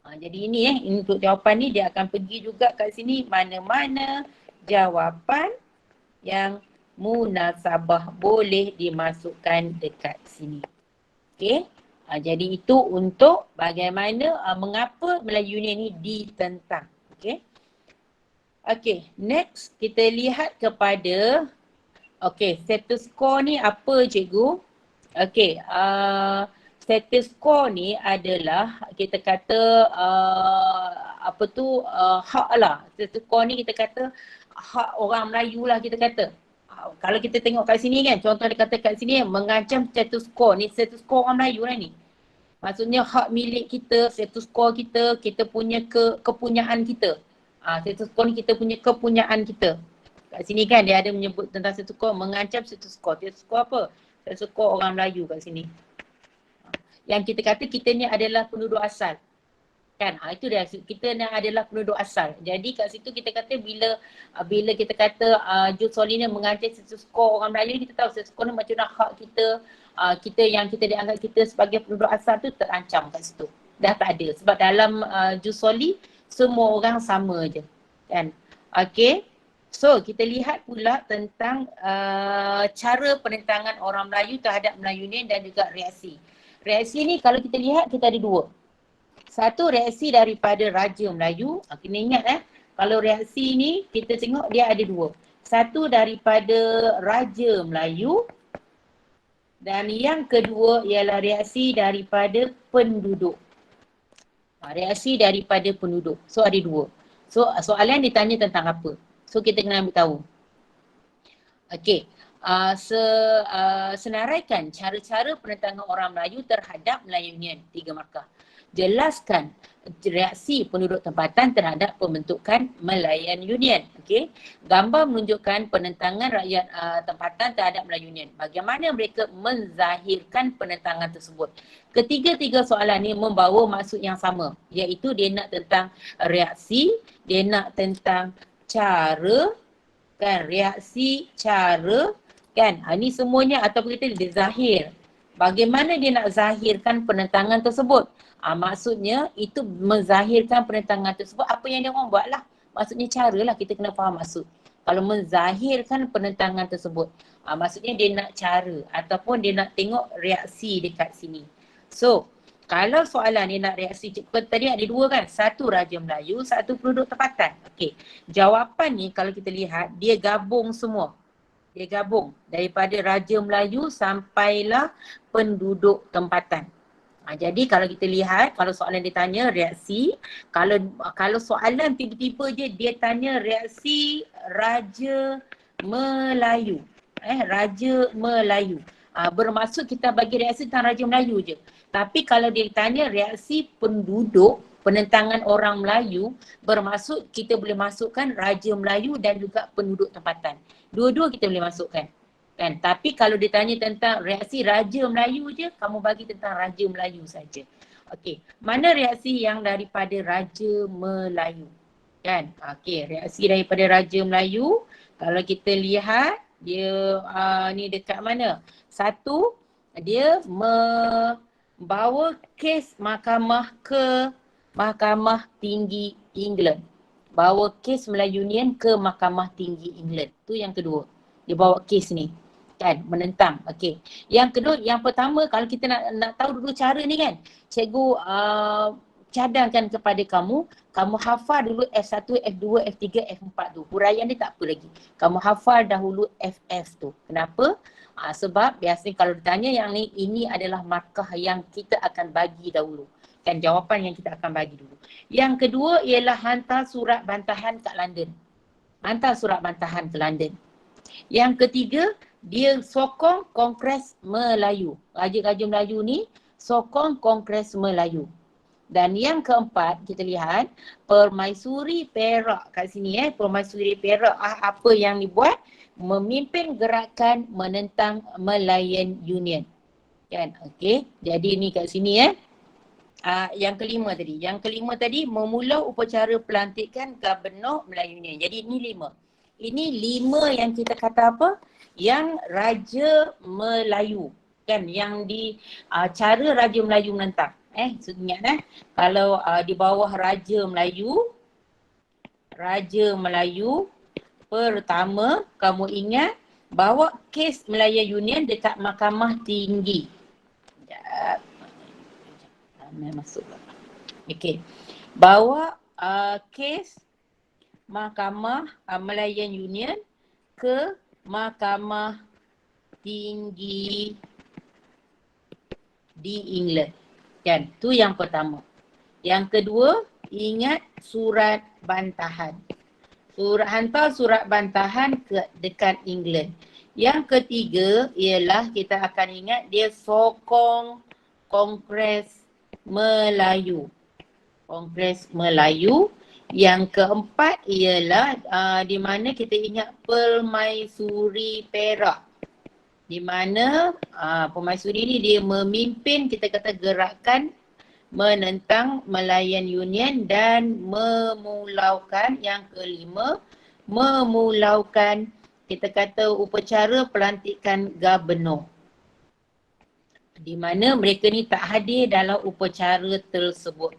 Jadi ini untuk jawapan ni dia akan pergi juga kat sini mana-mana jawapan yang munasabah boleh dimasukkan dekat sini. Okey. Jadi itu untuk bagaimana mengapa Melayu Union ni ditentang. Okey. Okey, next kita lihat kepada status quo ni apa cikgu? Okey, status quo ni adalah kita kata hak lah. Status quo ni kita kata hak orang Melayu lah kita kata. Kalau kita tengok kat sini kan, contoh dia kata kat sini mengancam status quo ni, status quo orang Melayu lah ni. Maksudnya hak milik kita, status quo kita, kita punya kepunyaan kita. Status quo ni kita punya kepunyaan kita. Kat sini kan dia ada menyebut tentang status quo, mengancam status quo. Status quo apa? Status quo orang Melayu kat sini. Yang kita kata kita ni adalah penduduk asal. Kan? Itu dia, kita ni adalah penduduk asal. Jadi kat situ kita kata bila kita kata jus soli ni mengancam status quo orang Melayu, kita tahu status quo ni macam mana hak kita, kita yang kita dianggap kita sebagai penduduk asal tu terancam kat situ. Dah tak ada. Sebab dalam jus soli semua orang sama je. Kan? Okay. So kita lihat pula tentang cara penentangan orang Melayu terhadap Melayu Union dan juga reaksi. Reaksi ni kalau kita lihat kita ada dua. Satu reaksi daripada Raja Melayu, kena ingat kalau reaksi ni kita tengok dia ada dua. Satu daripada Raja Melayu dan yang kedua ialah reaksi daripada penduduk. Reaksi daripada penduduk. So ada dua. So soalan ditanya tentang apa? So kita kena ambil tahu. Okey. Senaraikan cara-cara penentangan orang Melayu terhadap Melayu Union. 3 markah. Jelaskan reaksi penduduk tempatan terhadap pembentukan Melayan Union. Okey. Gambar menunjukkan penentangan rakyat tempatan terhadap Melayu Union. Bagaimana mereka menzahirkan penentangan tersebut. Ketiga-tiga soalan ni membawa maksud yang sama, iaitu dia nak tentang reaksi, dia nak tentang cara, kan, reaksi, cara, kan. Ini semuanya ataupun kita dia zahir. Bagaimana dia nak zahirkan penentangan tersebut? Maksudnya itu menzahirkan penentangan tersebut, apa yang dia orang buat lah. Maksudnya cara lah, kita kena faham maksud. Kalau menzahirkan penentangan tersebut, maksudnya dia nak cara ataupun dia nak tengok reaksi dekat sini. So, kalau soalan dia nak reaksi, tadi ada dua kan? Satu Raja Melayu, satu penduduk tempatan. Okey, jawapan ni kalau kita lihat, dia gabung semua. Dia gabung daripada Raja Melayu sampailah penduduk tempatan. Jadi kalau kita lihat, kalau soalan dia tanya reaksi, kalau soalan tiba-tiba je dia tanya reaksi Raja Melayu. Raja Melayu. Bermaksud kita bagi reaksi tentang Raja Melayu je. Tapi kalau dia tanya reaksi penduduk, penentangan orang Melayu, bermaksud kita boleh masukkan Raja Melayu dan juga penduduk tempatan. Dua-dua kita boleh masukkan. Kan? Tapi kalau ditanya tentang reaksi Raja Melayu je, kamu bagi tentang Raja Melayu saja. Okey, mana reaksi yang daripada Raja Melayu? Kan? Okey, reaksi daripada Raja Melayu, kalau kita lihat dia ni dekat mana? Satu, dia membawa kes mahkamah ke Mahkamah Tinggi England. Bawa kes Melayu Union ke Mahkamah Tinggi England. Tu yang kedua. Dia bawa kes ni. Kan, menentang. Okey. Yang kedua, yang pertama kalau kita nak tahu dulu cara ni kan. Cikgu cadangkan kepada kamu, kamu hafal dulu F1, F2, F3, F4 tu. Huraian dia tak apa lagi. Kamu hafal dahulu FF tu. Kenapa? Sebab biasanya kalau ditanya yang ni, ini adalah markah yang kita akan bagi dahulu. Kan, jawapan yang kita akan bagi dulu. Yang kedua ialah hantar surat bantahan kat London. Hantar surat bantahan ke London. Yang ketiga, dia sokong Kongres Melayu. Raja-raja Melayu ni sokong Kongres Melayu. Dan yang keempat, kita lihat Permaisuri Perak kat sini Permaisuri Perak apa yang dibuat? Memimpin gerakan menentang Malayan Union. Kan? Okey. Jadi ni kat sini yang kelima tadi memula upacara pelantikan Gubernur Melayu Union. Jadi ini 5. Ini 5 yang kita kata apa? Yang Raja Melayu. Kan, yang di cara Raja Melayu menentang. Ingat kalau di bawah Raja Melayu pertama kamu ingat bawa kes Malayan Union dekat Mahkamah Tinggi. Sekejap. Masuk. Okey. Bawa kes Mahkamah Malayan Union ke Mahkamah Tinggi di England. Kan? Tu yang pertama. Yang kedua, ingat surat bantahan. Hantar surat bantahan dekat England. Yang ketiga ialah kita akan ingat dia sokong Kongres Melayu. Kongres Melayu. Yang keempat ialah di mana kita ingat Permaisuri Perak. Di mana Permaisuri ni dia memimpin kita kata gerakan menentang Malayan Union dan memulaukan yang kelima, memulaukan kita kata upacara pelantikan Gubernur. Di mana mereka ni tak hadir dalam upacara tersebut.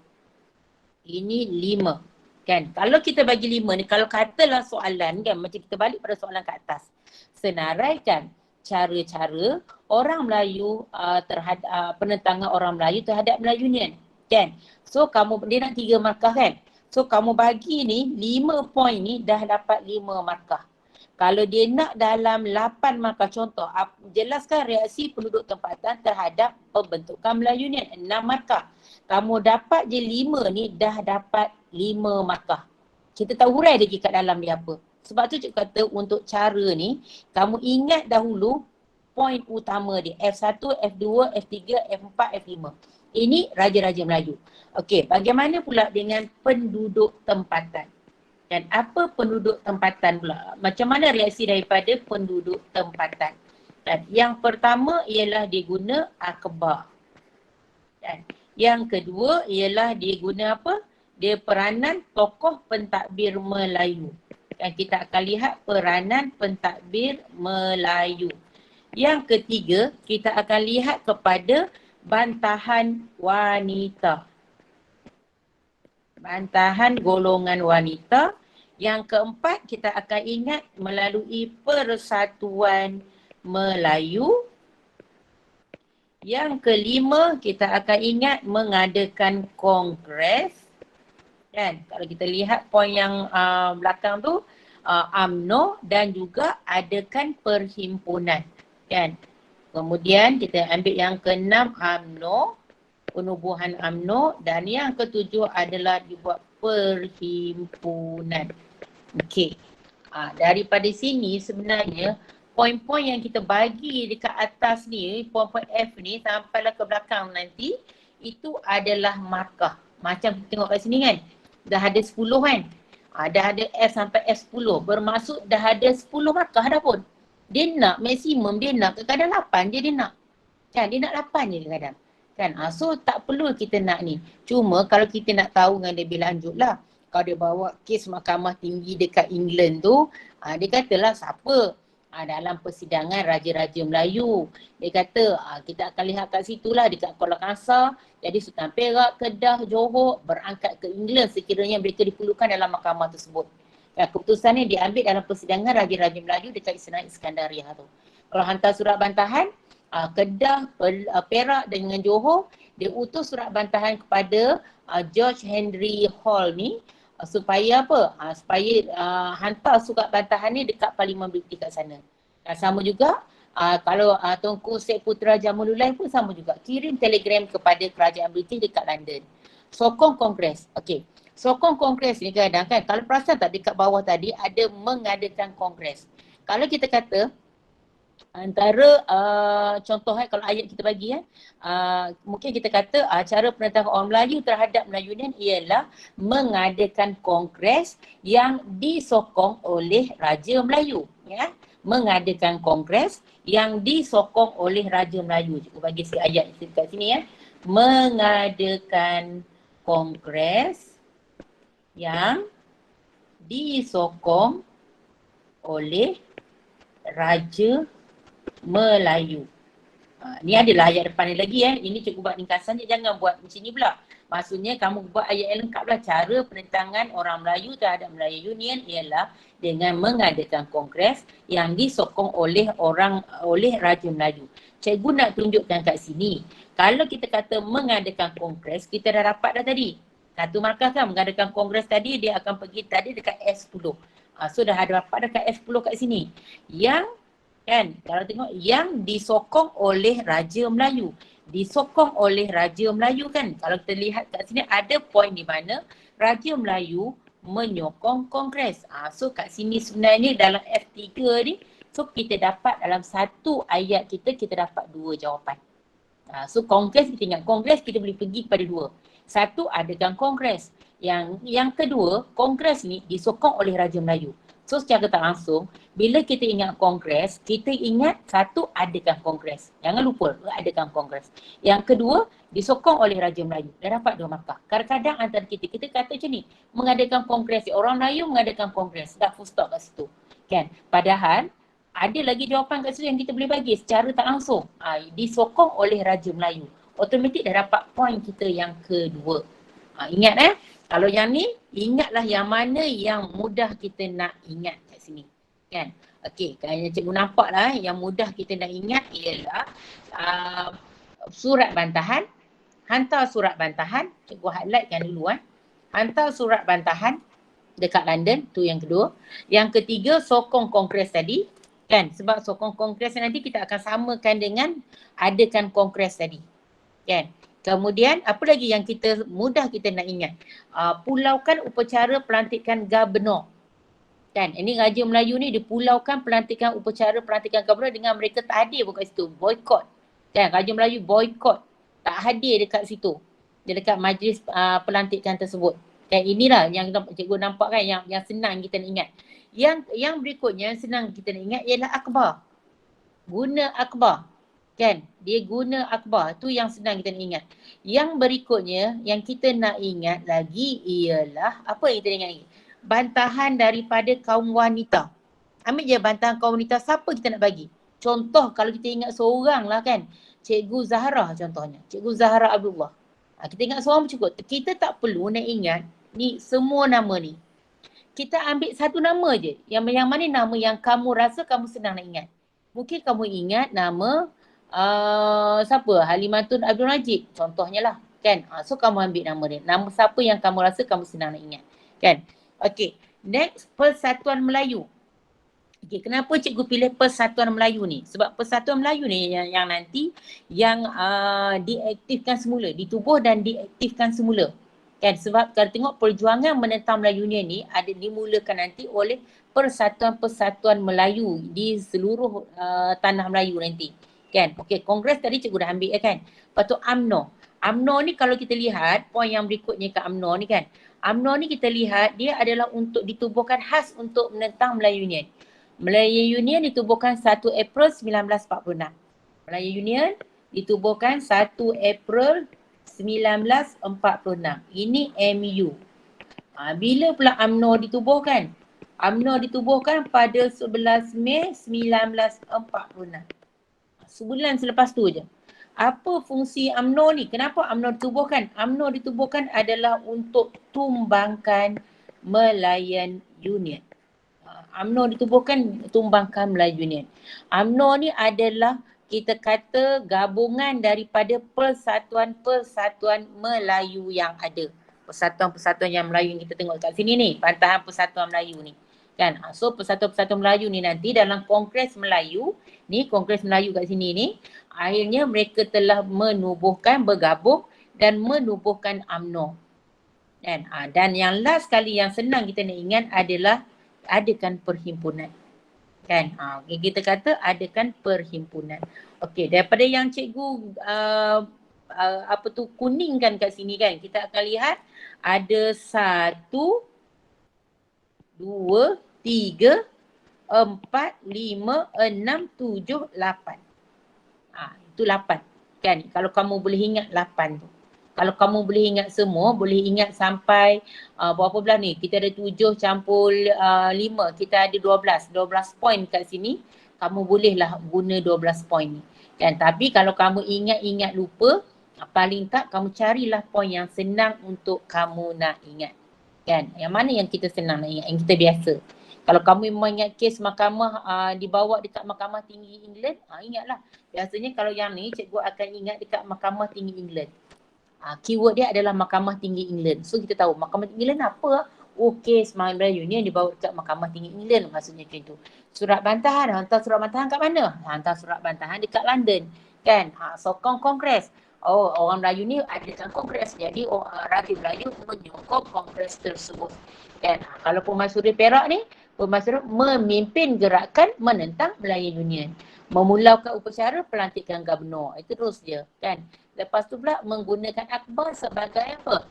Ini 5. Kan? Kalau kita bagi 5 ni, kalau katalah soalan kan, macam kita balik pada soalan kat atas. Senaraikan cara-cara orang Melayu terhadap penentangan orang Melayu terhadap Melayu Union. Kan? So kamu, dia nak 3 markah kan? So kamu bagi ni 5 poin ni dah dapat 5 markah. Kalau dia nak dalam 8 markah, contoh jelaskan reaksi penduduk tempatan terhadap pembentukan Melayu Union, 6 markah. Kamu dapat je 5 ni dah dapat 5 markah. Kita tahu hurai lagi kat dalam dia apa. Sebab tu cikgu kata untuk cara ni, kamu ingat dahulu poin utama dia. F1, F2, F3, F4, F5. Ini Raja-Raja Melayu. Okey, bagaimana pula dengan penduduk tempatan? Dan apa penduduk tempatan pula? Macam mana reaksi daripada penduduk tempatan? Dan yang pertama ialah dia guna akhbar. Dan yang kedua ialah dia guna apa? Dia peranan tokoh pentadbir Melayu. Dan kita akan lihat peranan pentadbir Melayu. Yang ketiga, kita akan lihat kepada bantahan wanita. Bantahan golongan wanita. Yang keempat, kita akan ingat melalui Persatuan Melayu. Yang kelima, kita akan ingat mengadakan kongres. Kan? Kalau kita lihat poin yang belakang tu, UMNO dan juga adakan perhimpunan. Kan? Kemudian kita ambil yang keenam UMNO, penubuhan UMNO, dan yang ketujuh adalah dibuat perhimpunan. Okey. Daripada sini sebenarnya poin-poin yang kita bagi dekat atas ni, poin-poin F ni sampailah ke belakang nanti, itu adalah markah. Macam kita tengok kat sini kan, dah ada 10 kan. Dah ada F sampai F10, bermaksud dah ada 10 markah dah pun. Dia nak maksimum, dia nak kadang-kadang 8 je dia nak. Kan, dia nak 8 je kadang-kadang. Kan, so tak perlu kita nak ni. Cuma kalau kita nak tahu dengan lebih lanjut lah. Kalau dia bawa kes mahkamah tinggi dekat England tu, dia katalah siapa dalam persidangan Raja-Raja Melayu. Dia kata kita akan lihat kat situ lah dekat Kuala Kangsar. Jadi Sultan Perak, Kedah, Johor berangkat ke England sekiranya mereka diperlukan dalam mahkamah tersebut. Keputusan ni diambil dalam persidangan Raja-Raja Melayu dekat Istana Iskandariah tu. Kalau hantar surat bantahan, Kedah, Perak dengan Johor, dia utus surat bantahan kepada George Henry Hall ni supaya apa? Supaya hantar surat bantahan ni dekat Parlimen British kat sana. Sama juga kalau Tunku Sek Putera Jamululai pun sama juga. Kirim telegram kepada kerajaan British dekat London. Sokong Kongres. Okey. Sokong Kongres ni kadang kan, kalau perasan tak dekat bawah tadi ada mengadakan Kongres. Kalau kita kata antara contoh kalau ayat kita bagi mungkin kita kata cara penentang orang Melayu terhadap Melayu Union ialah mengadakan kongres yang disokong oleh Raja Melayu, ya. Mengadakan kongres yang disokong oleh Raja Melayu. Cikgu bagi sikit ayat dekat sini, ya. Mengadakan kongres yang disokong oleh Raja Melayu. Ni adalah ayat depan ni lagi, Ini cikgu buat ringkasan je, jangan buat macam ni pula. Maksudnya kamu buat ayat yang lengkap lah. Cara penentangan orang Melayu terhadap Melayu Union ialah dengan mengadakan kongres yang disokong oleh Raja Melayu. Cikgu nak tunjukkan kat sini, kalau kita kata mengadakan kongres, kita dah dapat dah tadi. Satu markah kan mengadakan kongres tadi, dia akan pergi tadi dekat S10. So dah ada dapat dekat S10 kat sini. Yang kan, kalau tengok yang disokong oleh Raja Melayu. Disokong oleh Raja Melayu kan. Kalau kita lihat kat sini ada poin di mana Raja Melayu menyokong kongres. So kat sini sebenarnya dalam F3 ni, so kita dapat dalam satu ayat kita dapat dua jawapan. So kongres, kita ingat kongres kita boleh pergi kepada dua. Satu, adakan kongres. Yang kedua, kongres ni disokong oleh Raja Melayu. So secara tak langsung, bila kita ingat kongres, kita ingat satu, adakan kongres. Jangan lupa, adakan kongres. Yang kedua, disokong oleh Raja Melayu. Dah dapat dua markah. Kadang-kadang antara kita kata macam ni, mengadakan kongres. Orang Melayu mengadakan kongres. Dah full stop kat situ. Kan? Padahal, ada lagi jawapan kat situ yang kita boleh bagi secara tak langsung. Disokong oleh Raja Melayu. Automatik dah dapat poin kita yang kedua. Ingat kalau yang ni, ingatlah yang mana yang mudah kita nak ingat kat sini. Kan? Okey, kalau cikgu nampak lah yang mudah kita nak ingat ialah surat bantahan. Hantar surat bantahan. Cikgu highlightkan dulu. Hantar surat bantahan dekat London, tu yang kedua. Yang ketiga, sokong kongres tadi. Kan? Sebab sokong kongres nanti kita akan samakan dengan adakan kongres tadi. Kan? Kemudian apa lagi yang mudah kita nak ingat? Pulaukan upacara pelantikan gubernur. Kan? Ini Raja Melayu ni dipulaukan pelantikan upacara pelantikan gubernur dengan mereka tak hadir pun kat situ. Boykot. Kan? Raja Melayu boykot. Tak hadir dekat situ. Dekat majlis pelantikan tersebut. Kan? Inilah yang cikgu nampak kan yang senang kita nak ingat. Yang berikutnya yang senang kita nak ingat ialah akhbar. Guna akhbar. Kan? Dia guna akhbar. Tu yang senang kita nak ingat. Yang berikutnya yang kita nak ingat lagi ialah apa yang kita ingat lagi? Bantahan daripada kaum wanita. Ambil je bantahan kaum wanita, siapa kita nak bagi? Contoh kalau kita ingat seorang lah kan. Cikgu Zahra contohnya. Cikgu Zahra Abdullah. Kita ingat seorang cukup. Kita tak perlu nak ingat ni semua nama ni. Kita ambil satu nama je. Yang mana nama yang kamu rasa kamu senang nak ingat. Mungkin kamu ingat nama siapa? Halimatun Abdul Najib contohnya lah kan. So kamu ambil nama dia. Nama siapa yang kamu rasa kamu senang nak ingat kan. Okay, next, Persatuan Melayu. Okay, kenapa cikgu pilih Persatuan Melayu ni? Sebab Persatuan Melayu ni yang nanti yang diaktifkan semula, ditubuh dan diaktifkan semula. Kan, sebab kalau tengok perjuangan menentang Melayu Union ni ada dimulakan nanti oleh Persatuan-Persatuan Melayu di seluruh tanah Melayu nanti. Kan, okey, kongres tadi cikgu dah ambil kan. Lepas tu UMNO. UMNO ni kalau kita lihat poin yang berikutnya ke UMNO ni kan. UMNO ni kita lihat dia adalah untuk ditubuhkan khas untuk menentang Melayu Union. Melayu Union ditubuhkan 1 April 1946. Melayu Union ditubuhkan 1 April 1946. Ini MU. Bila pula UMNO ditubuhkan? UMNO ditubuhkan pada 11 Mei 1946. Sebulan selepas tu je. Apa fungsi UMNO ni? Kenapa UMNO ditubuhkan? UMNO ditubuhkan adalah untuk tumbangkan Melayan Union. UMNO ditubuhkan tumbangkan Melayu Union. UMNO ni adalah kita kata gabungan daripada persatuan-persatuan Melayu yang ada. Persatuan-persatuan yang Melayu yang kita tengok kat sini ni, Pantahan Persatuan Melayu ni. Kan? So persatuan-persatuan Melayu ni nanti dalam Kongres Melayu, ni Kongres Melayu kat sini ni, akhirnya mereka telah menubuhkan, bergabung dan menubuhkan UMNO. Kan? Dan yang last kali yang senang kita nak ingat adalah adakan perhimpunan. Kan? Kita kata adakan perhimpunan. Okey, daripada yang cikgu kuningkan kat sini kan, kita akan lihat ada 1, 2, 3, 4, 5, 6, 7, 8. Itu 8. Kan? Kalau kamu boleh ingat 8 tu. Kalau kamu boleh ingat semua, boleh ingat sampai berapa belah ni? Kita ada 7 campur 5, kita ada 12. 12 poin kat sini, kamu bolehlah guna 12 poin ni. Kan? Tapi kalau kamu ingat-ingat lupa, paling tak kamu carilah poin yang senang untuk kamu nak ingat. Kan? Yang mana yang kita senang nak ingat, yang kita biasa. Kalau kamu memang ingat kes mahkamah dibawa dekat Mahkamah Tinggi England, ingatlah. Biasanya kalau yang ni, cikgu akan ingat dekat Mahkamah Tinggi England. Keyword dia adalah Mahkamah Tinggi England. So kita tahu Mahkamah Tinggi England apa? Kes Melayu Union dibawa dekat Mahkamah Tinggi England, maksudnya macam tu. Surat bantahan, hantar surat bantahan kat mana? Hantar surat bantahan dekat London. Kan? Sokong Kongres. Orang Melayu ni adakan Kongres. Jadi rakyat Melayu menyokong Kongres tersebut. Kan? Kalau Permaisuri Perak ni, Permaisuri memimpin gerakan menentang Melayu Union. Memulakan upacara pelantikan Gubernur. Itu terus je. Kan? Lepas tu pula menggunakan akhbar sebagai apa?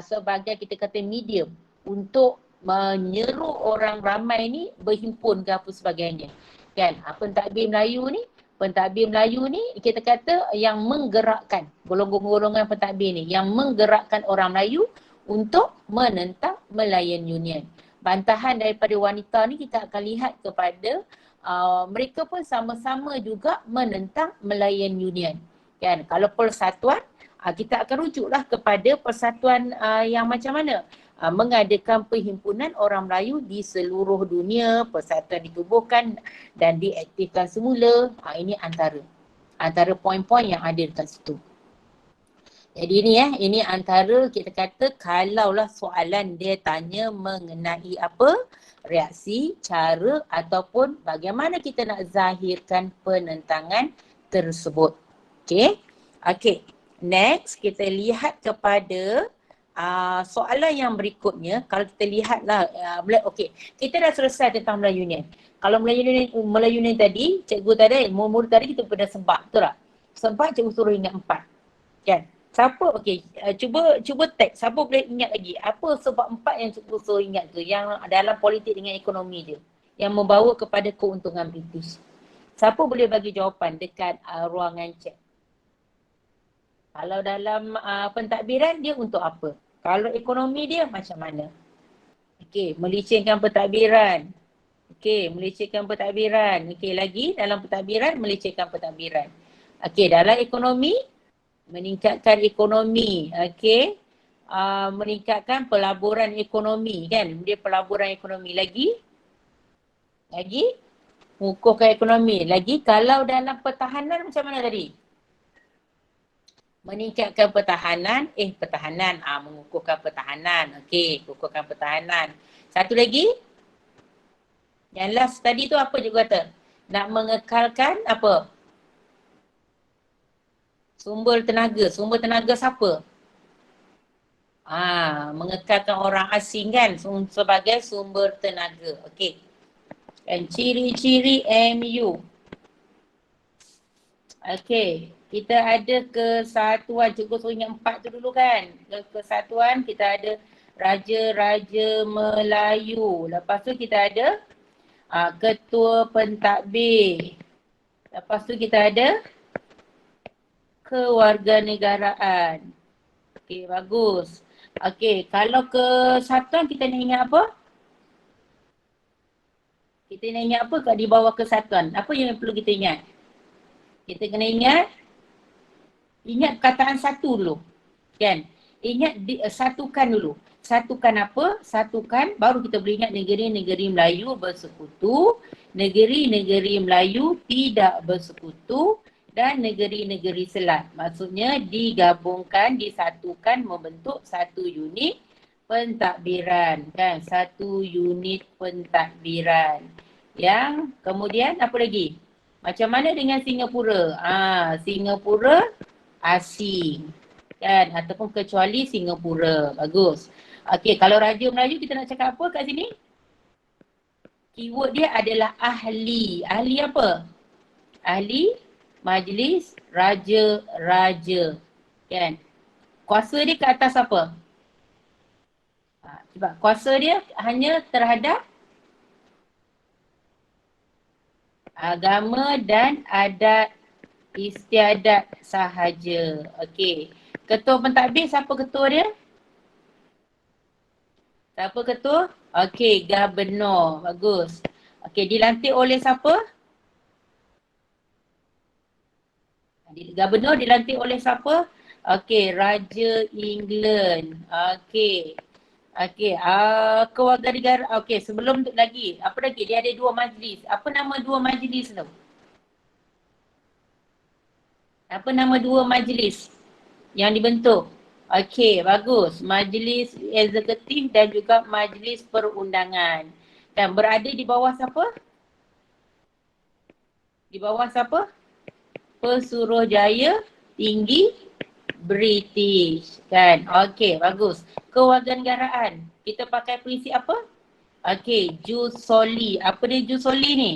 Sebagai kita kata medium untuk menyeru orang ramai ni berhimpun ke apa sebagainya. Kan? Pentadbir Melayu ni kita kata yang menggerakkan golongan-golongan pentadbir ni yang menggerakkan orang Melayu untuk menentang Melayan Union. Bantahan daripada wanita ni kita akan lihat kepada mereka pun sama-sama juga menentang Melayan Union. Kan? Kalau persatuan, kita akan rujuklah kepada persatuan yang macam mana? Mengadakan perhimpunan orang Melayu di seluruh dunia, persatuan ditubuhkan dan diaktifkan semula. Ini antara poin-poin yang ada dekat situ. Jadi ini antara kita kata kalaulah soalan dia tanya mengenai apa? Reaksi, cara ataupun bagaimana kita nak zahirkan penentangan tersebut. Okay. Next, kita lihat kepada soalan yang berikutnya. Kalau kita lihatlah, kita dah selesai tentang Melayu Union. Kalau Melayu Union tadi, cikgu tadi, murid tadi kita pernah sebab, betul tak? Sebab cikgu suruh ingat 4. Kan? Siapa, cuba tag, siapa boleh ingat lagi? Apa sebab 4 yang cikgu suruh ingat tu? Yang dalam politik dengan ekonomi je. Yang membawa kepada keuntungan British. Siapa boleh bagi jawapan dekat ruangan chat? Kalau dalam pentadbiran dia untuk apa? Kalau ekonomi dia macam mana? Melecehkan pentadbiran. Melecehkan pentadbiran. Lagi dalam pentadbiran melecehkan pentadbiran. Dalam ekonomi meningkatkan ekonomi. Meningkatkan pelaburan ekonomi kan? Dia pelaburan ekonomi lagi mengukuhkan ekonomi. Lagi kalau dalam pertahanan macam mana tadi? Meningkatkan pertahanan, mengukuhkan pertahanan. Mengukuhkan pertahanan. Satu lagi, yang last tadi tu apa juga kata? Nak mengekalkan apa? Sumber tenaga siapa? Mengekalkan orang asing kan sebagai sumber tenaga. Dan ciri-ciri MU. Kita ada kesatuan, cikgu suruh ingat 4 tu dulu kan. Kesatuan kita ada Raja-Raja Melayu. Lepas tu kita ada Ketua pentadbir. Lepas tu kita ada kewarganegaraan. Okey, bagus. Okey, kalau kesatuan kita nak ingat apa? Kita nak ingat apa kat di bawah kesatuan? Apa yang perlu kita ingat? Kita kena ingat perkataan satu dulu. Kan? Ingat satukan dulu. Satukan apa? Satukan, baru kita boleh ingat negeri-negeri Melayu bersekutu, negeri-negeri Melayu tidak bersekutu dan negeri-negeri selat. Maksudnya digabungkan, disatukan membentuk satu unit pentadbiran. Kan? Satu unit pentadbiran. Yang kemudian apa lagi? Macam mana dengan Singapura? Singapura asing. Kan? Ataupun kecuali Singapura. Bagus. Okey, kalau Raja Melayu kita nak cakap apa kat sini? Keyword dia adalah ahli. Ahli apa? Ahli Majlis Raja-Raja. Kan? Kuasa dia ke atas apa? Sebab kuasa dia hanya terhadap agama dan adat istiadat sahaja. Okey. Ketua pentadbir, siapa ketua dia? Siapa ketua? Okey, Gubernur. Bagus. Okey, dilantik oleh siapa? Gubernur dilantik oleh siapa? Okey, Raja England. Okey. Okey, kewarganegaraan. Okey, sebelum tu lagi, apa lagi? Dia ada dua majlis. Apa nama dua majlis tu? Apa nama dua majlis yang dibentuk? Okey, bagus. Majlis eksekutif dan juga majlis perundangan. Dan berada di bawah siapa? Di bawah siapa? Pesuruhjaya Tinggi British. Kan? Okey, bagus. Kewarganegaraan. Kita pakai prinsip apa? Okey, jus soli. Apa dia jus soli ni?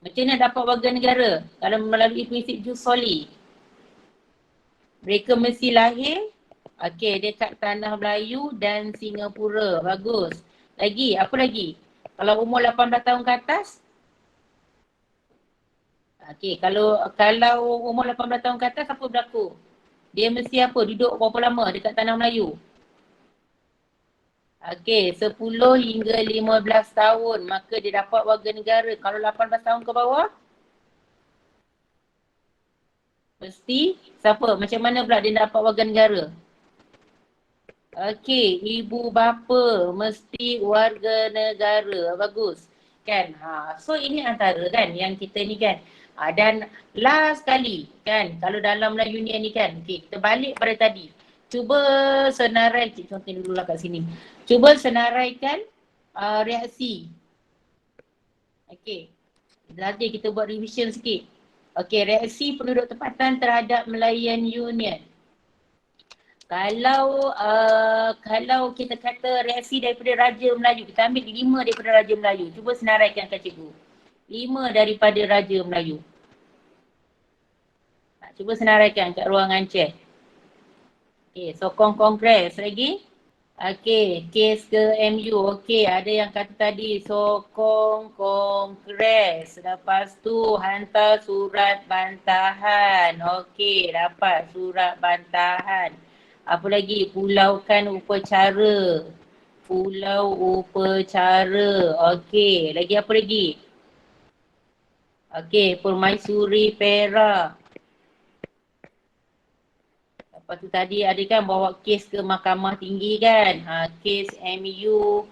Macam mana dapat warga negara kalau melalui prinsip jus soli? Mereka mesti lahir, okey, dekat tanah Melayu dan Singapura. Bagus. Lagi, apa lagi? Kalau umur 18 tahun ke atas? Okey, kalau umur 18 tahun ke atas apa berlaku? Dia mesti apa? Duduk berapa lama dekat tanah Melayu? Okey, 10 hingga 15 tahun maka dia dapat warga negara. Kalau 18 tahun ke bawah? Mesti siapa? Macam mana pula dia dapat warga negara? Okey, ibu bapa mesti warga negara. Bagus. Kan? So ini antara kan yang kita ni kan. Dan last kali kan, kalau dalam Melayu Union ni kan, okay, kita balik pada tadi. Cuba senarai, contoh dulu lah kat sini. Cuba senaraikan reaksi. Okey. Nanti kita buat revision sikit. Okey, reaksi penduduk tempatan terhadap Melayan Union. Kalau kita kata reaksi daripada Raja Melayu, kita ambil 5 daripada Raja Melayu. Cuba senaraikan kat cikgu. 5 daripada Raja Melayu. Cuba senaraikan kat ruangan chat. Okey, sokong kongres lagi. Okey, kes ke MU. Okey, ada yang kata tadi sokong kongres. Lepas tu hantar surat bantahan. Okey, dapat surat bantahan. Apa lagi? Pulaukan upacara. Pulau upacara. Okey, lagi apa lagi? Okey, permaisuri Perak. Lepas tu tadi ada kan bawa kes ke mahkamah tinggi kan. Kes MU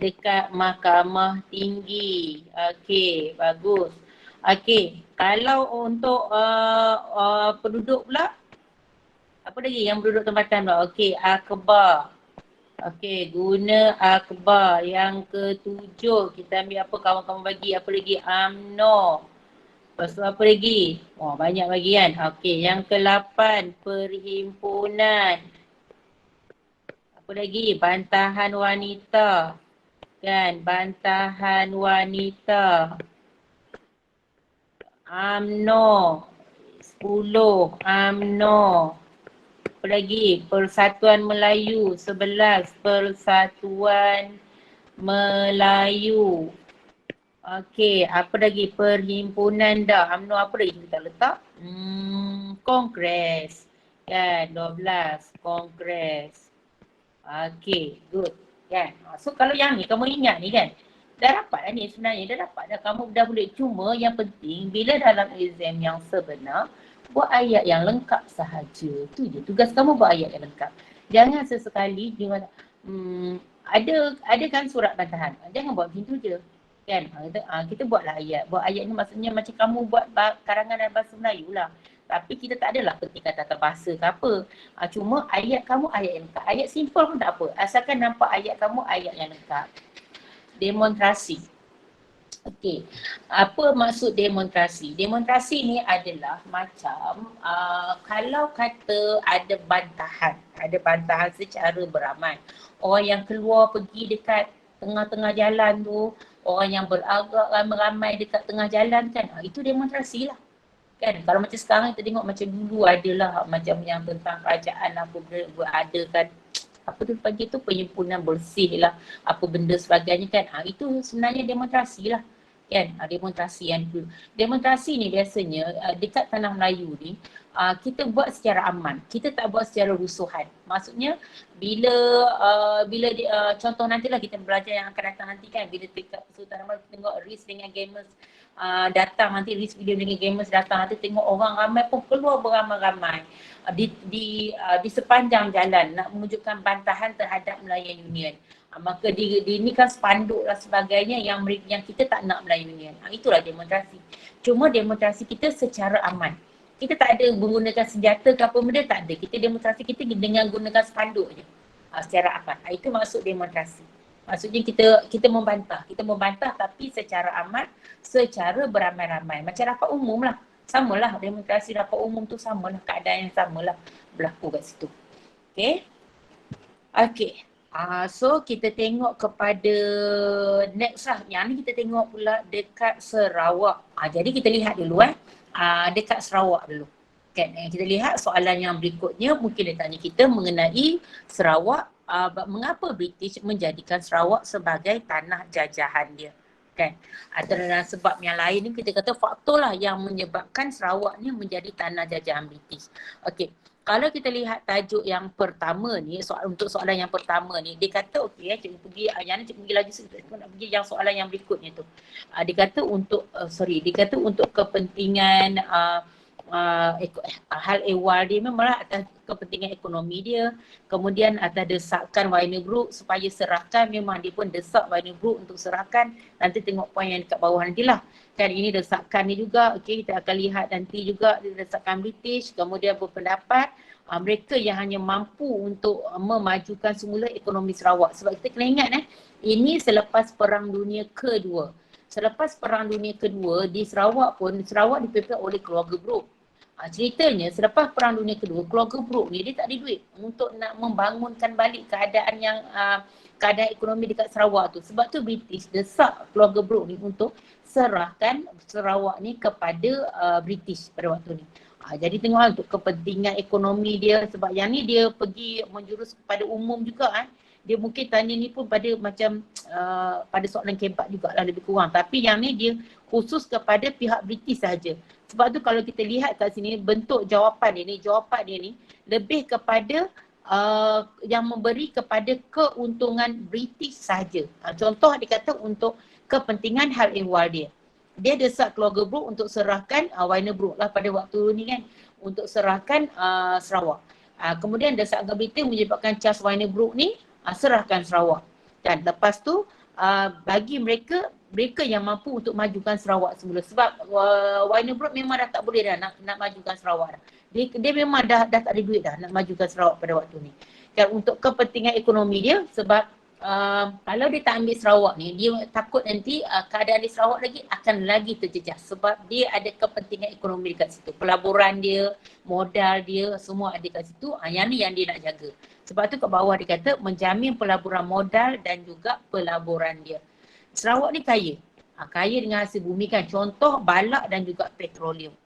dekat mahkamah tinggi. Okey, bagus. Okey, kalau untuk penduduk pula, apa lagi yang penduduk tempatan pula? Okey, akhbar. Okey, guna akhbar. Yang ke-7, kita ambil apa kawan-kawan bagi? Apa lagi? UMNO. Lepas tu apa lagi? Oh, banyak lagi kan? Okey, yang ke-8, perhimpunan. Apa lagi? Bantahan wanita. Kan? Bantahan wanita. UMNO. 10, UMNO. Apa lagi? Persatuan Melayu. 11, Persatuan Melayu. Okey, apa lagi? Perhimpunan dah. UMNO apa lagi kita letak? Kongres. Kan, 12. Kongres. Okey, good. Kan? So kalau yang ni kamu ingat ni kan, dah dapat dah ni sebenarnya, dah dapat dah, kamu dah boleh. Cuma yang penting bila dalam exam yang sebenar, buat ayat yang lengkap sahaja. Tu je, tugas kamu buat ayat yang lengkap. Jangan sesekali ada kan surat bantahan, jangan buat macam tu je. Kan, kita buatlah ayat. Buat ayat ni maksudnya macam kamu buat karangan dalam bahasa Melayu lah. Tapi kita tak adalah petik kata bahasa ke apa. Cuma ayat kamu ayat yang lengkap. Ayat simple pun tak apa. Asalkan nampak ayat kamu ayat yang lengkap. Demonstrasi. Okey. Apa maksud demonstrasi? Demonstrasi ni adalah macam kalau kata ada bantahan. Ada bantahan secara beramai. Orang yang keluar pergi dekat tengah-tengah jalan tu, orang yang beragak ramai-ramai dekat tengah jalan kan, itu demonstrasi lah. Kan, kalau macam sekarang kita tengok macam dulu adalah macam yang tentang kerajaan apa berada kan, apa tu panggil tu, perhimpunan bersih lah, apa benda sebagainya kan, itu sebenarnya demonstrasi lah kan. Demonstrasi yang dulu, demonstrasi ni biasanya dekat tanah Melayu ni kita buat secara aman, kita tak buat secara rusuhan. Maksudnya bila contoh nantilah kita belajar yang akan datang nanti kan, bila dekat Sultan Ahmad tengok Riz dengan gamers datang nanti, Riz video dengan gamers datang nanti, tengok orang ramai pun keluar beramai-ramai di sepanjang jalan nak menunjukkan bantahan terhadap Melayan Union. Maka ini kan spanduk lah sebagainya yang kita tak nak Melayan Union. Itulah demonstrasi. Cuma demonstrasi kita secara aman. Kita tak ada menggunakan senjata ke apa benda, tak ada. Kita demonstrasi kita dengan gunakan spanduk je secara aman. Itu maksud demonstrasi. Maksudnya kita membantah tapi secara aman, secara beramai-ramai. Macam rapat umum lah. Samalah demonstrasi rapat umum tu, samalah keadaan yang samalah berlaku kat situ. Okay. Okay. So kita tengok kepada next lah. Yang ni kita tengok pula dekat Sarawak. Jadi kita lihat dulu dekat Sarawak dulu. Kan, kita lihat soalan yang berikutnya, mungkin dia tanya kita mengenai Sarawak, mengapa British menjadikan Sarawak sebagai tanah jajahan dia. Kan, antara sebab yang lain ni kita kata faktor lah yang menyebabkan Sarawak ni menjadi tanah jajahan British. Okey, kalau kita lihat tajuk yang pertama ni, untuk soalan yang pertama ni, dia kata okey cikgu pergi, yang ni cikgu pergi lagi sikit, cikgu nak pergi yang soalan yang berikutnya tu. Dia kata untuk kepentingan hal ehwal dia, memanglah atas kepentingan ekonomi dia, kemudian atas desakan Warner Group supaya serahkan, memang dia pun desak Warner Group untuk serahkan. Nanti tengok poin yang dekat bawah nantilah. Kan ini desakan ni juga, okey, kita akan lihat nanti juga desakan British, kemudian berpendapat mereka yang hanya mampu untuk memajukan semula ekonomi Sarawak. Sebab kita kena ingat ini selepas Perang Dunia Kedua. Selepas Perang Dunia Kedua di Sarawak pun, Sarawak dipimpin oleh keluarga Brooke. Ceritanya selepas Perang Dunia Kedua, keluarga Brooke ni dia tak ada duit untuk nak membangunkan balik keadaan ekonomi dekat Sarawak tu. Sebab tu British desak keluarga Brooke ni untuk serahkan Sarawak ni kepada British pada waktu ni. Jadi tengoklah untuk kepentingan ekonomi dia, sebab yang ni dia pergi menjurus kepada umum juga dia mungkin tanya ni pun pada macam pada soalan kebat jugalah lebih kurang, tapi yang ni dia khusus kepada pihak British saja. Sebab tu kalau kita lihat kat sini bentuk jawapan dia ni lebih kepada yang memberi kepada keuntungan British saja. Contoh dia kata untuk kepentingan hal ehwal dia. Dia desak keluarga Brooke untuk serahkan Warner Group lah pada waktu ni kan, untuk serahkan Sarawak. Kemudian desakan Britain menyebabkan Charles Warner Group ni serahkan Sarawak. Dan lepas tu bagi mereka yang mampu untuk majukan Sarawak semula. Sebab Warner Group memang dah tak boleh dah nak majukan Sarawak dah. Dia memang dah tak ada duit dah nak majukan Sarawak pada waktu ni. Dan untuk kepentingan ekonomi dia, sebab kalau dia tak ambil Sarawak ni, dia takut nanti keadaan di Sarawak akan lagi terjejas. Sebab dia ada kepentingan ekonomi dekat situ. Pelaburan dia, modal dia, semua ada kat situ. Yang ni yang dia nak jaga. Sebab tu kat bawah dia kata menjamin pelaburan modal dan juga pelaburan dia. Sarawak ni kaya. Kaya dengan hasil bumi kan. Contoh balak dan juga petroleum.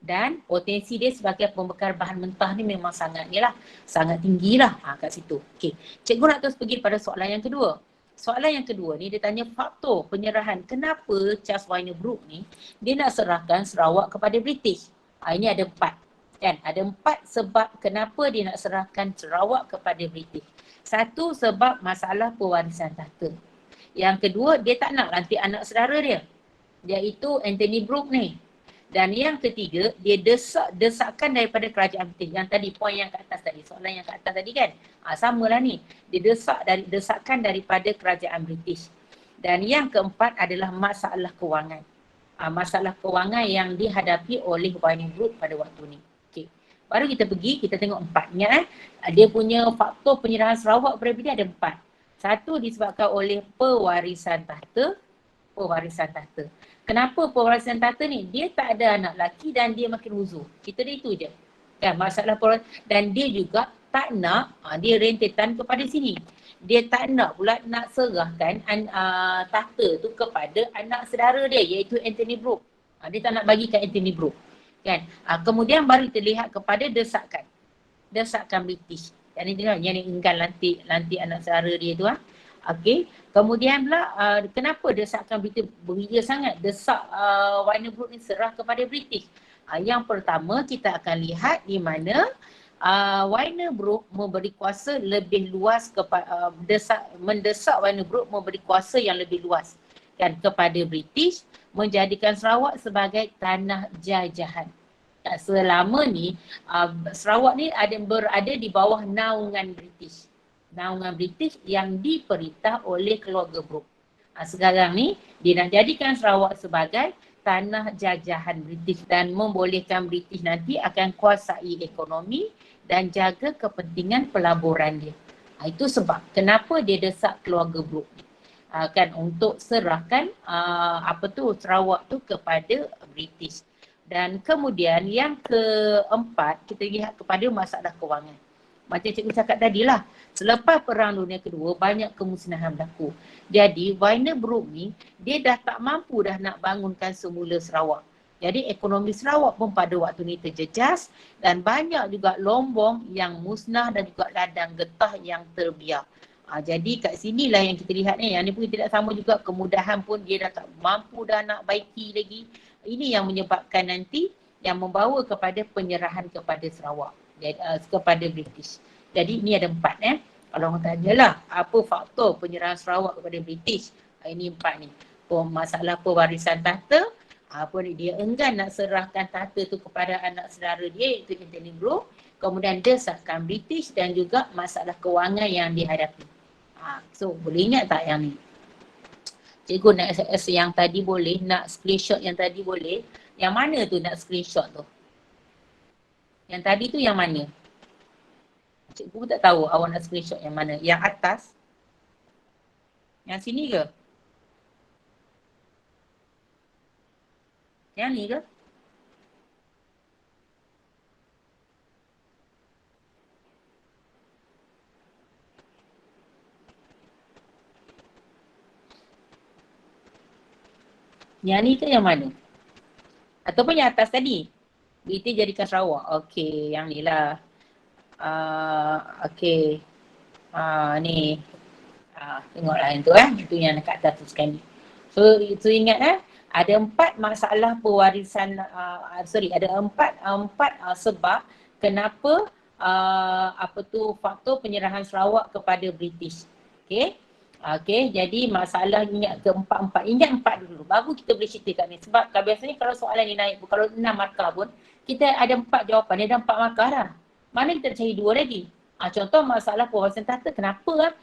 Dan potensi dia sebagai pembekal bahan mentah ni memang sangat tinggi lah kat situ. Okey, cikgu nak terus pergi pada soalan yang kedua. Soalan yang kedua ni dia tanya faktor penyerahan. Kenapa Charles Wyner-Brooke ni dia nak serahkan Sarawak kepada British? Ini ada 4. Kan? Ada 4 sebab kenapa dia nak serahkan Sarawak kepada British. Satu, sebab masalah pewarisan tahta. Yang kedua, dia tak nak lantik anak saudara dia, iaitu Anthony Brooke ni. Dan yang ketiga, dia desakan daripada kerajaan British. Yang tadi, poin yang kat atas tadi, soalan yang kat atas tadi kan. Samalah ni. Dia desakan daripada kerajaan British. Dan yang keempat adalah masalah kewangan. Masalah kewangan yang dihadapi oleh Wyner-Brooke pada waktu ni. Okay. Baru kita pergi, kita tengok 4. Ingat dia punya faktor penyerahan Sarawak kepada British ada 4. Satu, disebabkan oleh pewarisan tahta. Kenapa pewarisan tahta ni? Dia tak ada anak lelaki dan dia makin uzur. Kita dia itu je. Kan masalah pewarisan. Dan dia juga tak nak, dia rentetan kepada sini. Dia tak nak pula nak serahkan tahta tu kepada anak saudara dia, iaitu Anthony Brooke. Dia tak nak bagikan Anthony Brooke. Kan? Kemudian baru kita lihat kepada desakan British. Yang enggan lantik anak saudara dia tu. Okey. Kemudian pula kenapa desakan British beria sangat desak Wyner-Brooke ni serah kepada British? Yang pertama kita akan lihat di mana Wyner-Brooke memberi kuasa lebih luas kepada mendesak Wyner-Brooke memberi kuasa yang lebih luas kan kepada British, menjadikan Sarawak sebagai tanah jajahan. Selama ni Sarawak ni berada di bawah naungan British. Naungan British yang diperintah oleh keluarga Brooke. Sekarang ni dia nak jadikan Sarawak sebagai tanah jajahan British dan membolehkan British nanti akan kuasai ekonomi dan jaga kepentingan pelaburan dia. Itu sebab kenapa dia desak keluarga Brooke kan untuk serahkan Sarawak tu kepada British. Dan kemudian yang keempat kita lihat kepada masalah kewangan. Macam cikgu cakap tadi lah, selepas Perang Dunia Kedua banyak kemusnahan berlaku. Jadi Wyner-Brooke ni dia dah tak mampu dah nak bangunkan semula Sarawak. Jadi ekonomi Sarawak pun pada waktu ni terjejas dan banyak juga lombong yang musnah dan juga ladang getah yang terbiar. Jadi kat sinilah yang kita lihat ni, yang ni pun tidak sama juga, kemudahan pun dia dah tak mampu dah nak baiki lagi. Ini yang menyebabkan nanti yang membawa kepada penyerahan kepada Sarawak. Kepada British. Jadi ini ada 4 Kalau orang tanyalah apa faktor penyerahan Sarawak kepada British, ini 4 ni. Masalah pewarisan tahta, dia enggan nak serahkan tahta tu kepada anak saudara dia iaitu Anthony Brooke, kemudian desakan British dan juga masalah kewangan yang dihadapi. So boleh ingat tak yang ni? Cikgu nak SMS yang tadi boleh, nak screenshot yang tadi boleh. Yang mana tu nak screenshot tu? Yang tadi tu yang mana? Cikgu pun tak tahu awak nak screenshot yang mana. Yang atas? Yang sini ke? Yang ni ke? Yang ni ke yang mana? Ataupun yang atas tadi? British jadikan Sarawak. Okey, yang ni lah. Okey. Ni. Tengoklah yang tu Itu yang dekat atas tu sekali. So, itu ingat ada 4 masalah pewarisan, ada 4 sebab kenapa faktor penyerahan Sarawak kepada British. Okey. Okey, jadi masalah ingat ke-4. Ingat 4 dulu, baru kita boleh cerita kat ni. Sebab biasanya kalau soalan ni naik, kalau 6 markah pun, kita ada 4 jawapan, dia ada 4 markah dah. Mana kita cari 2 lagi? Contoh masalah pewarisan tahta, kenapa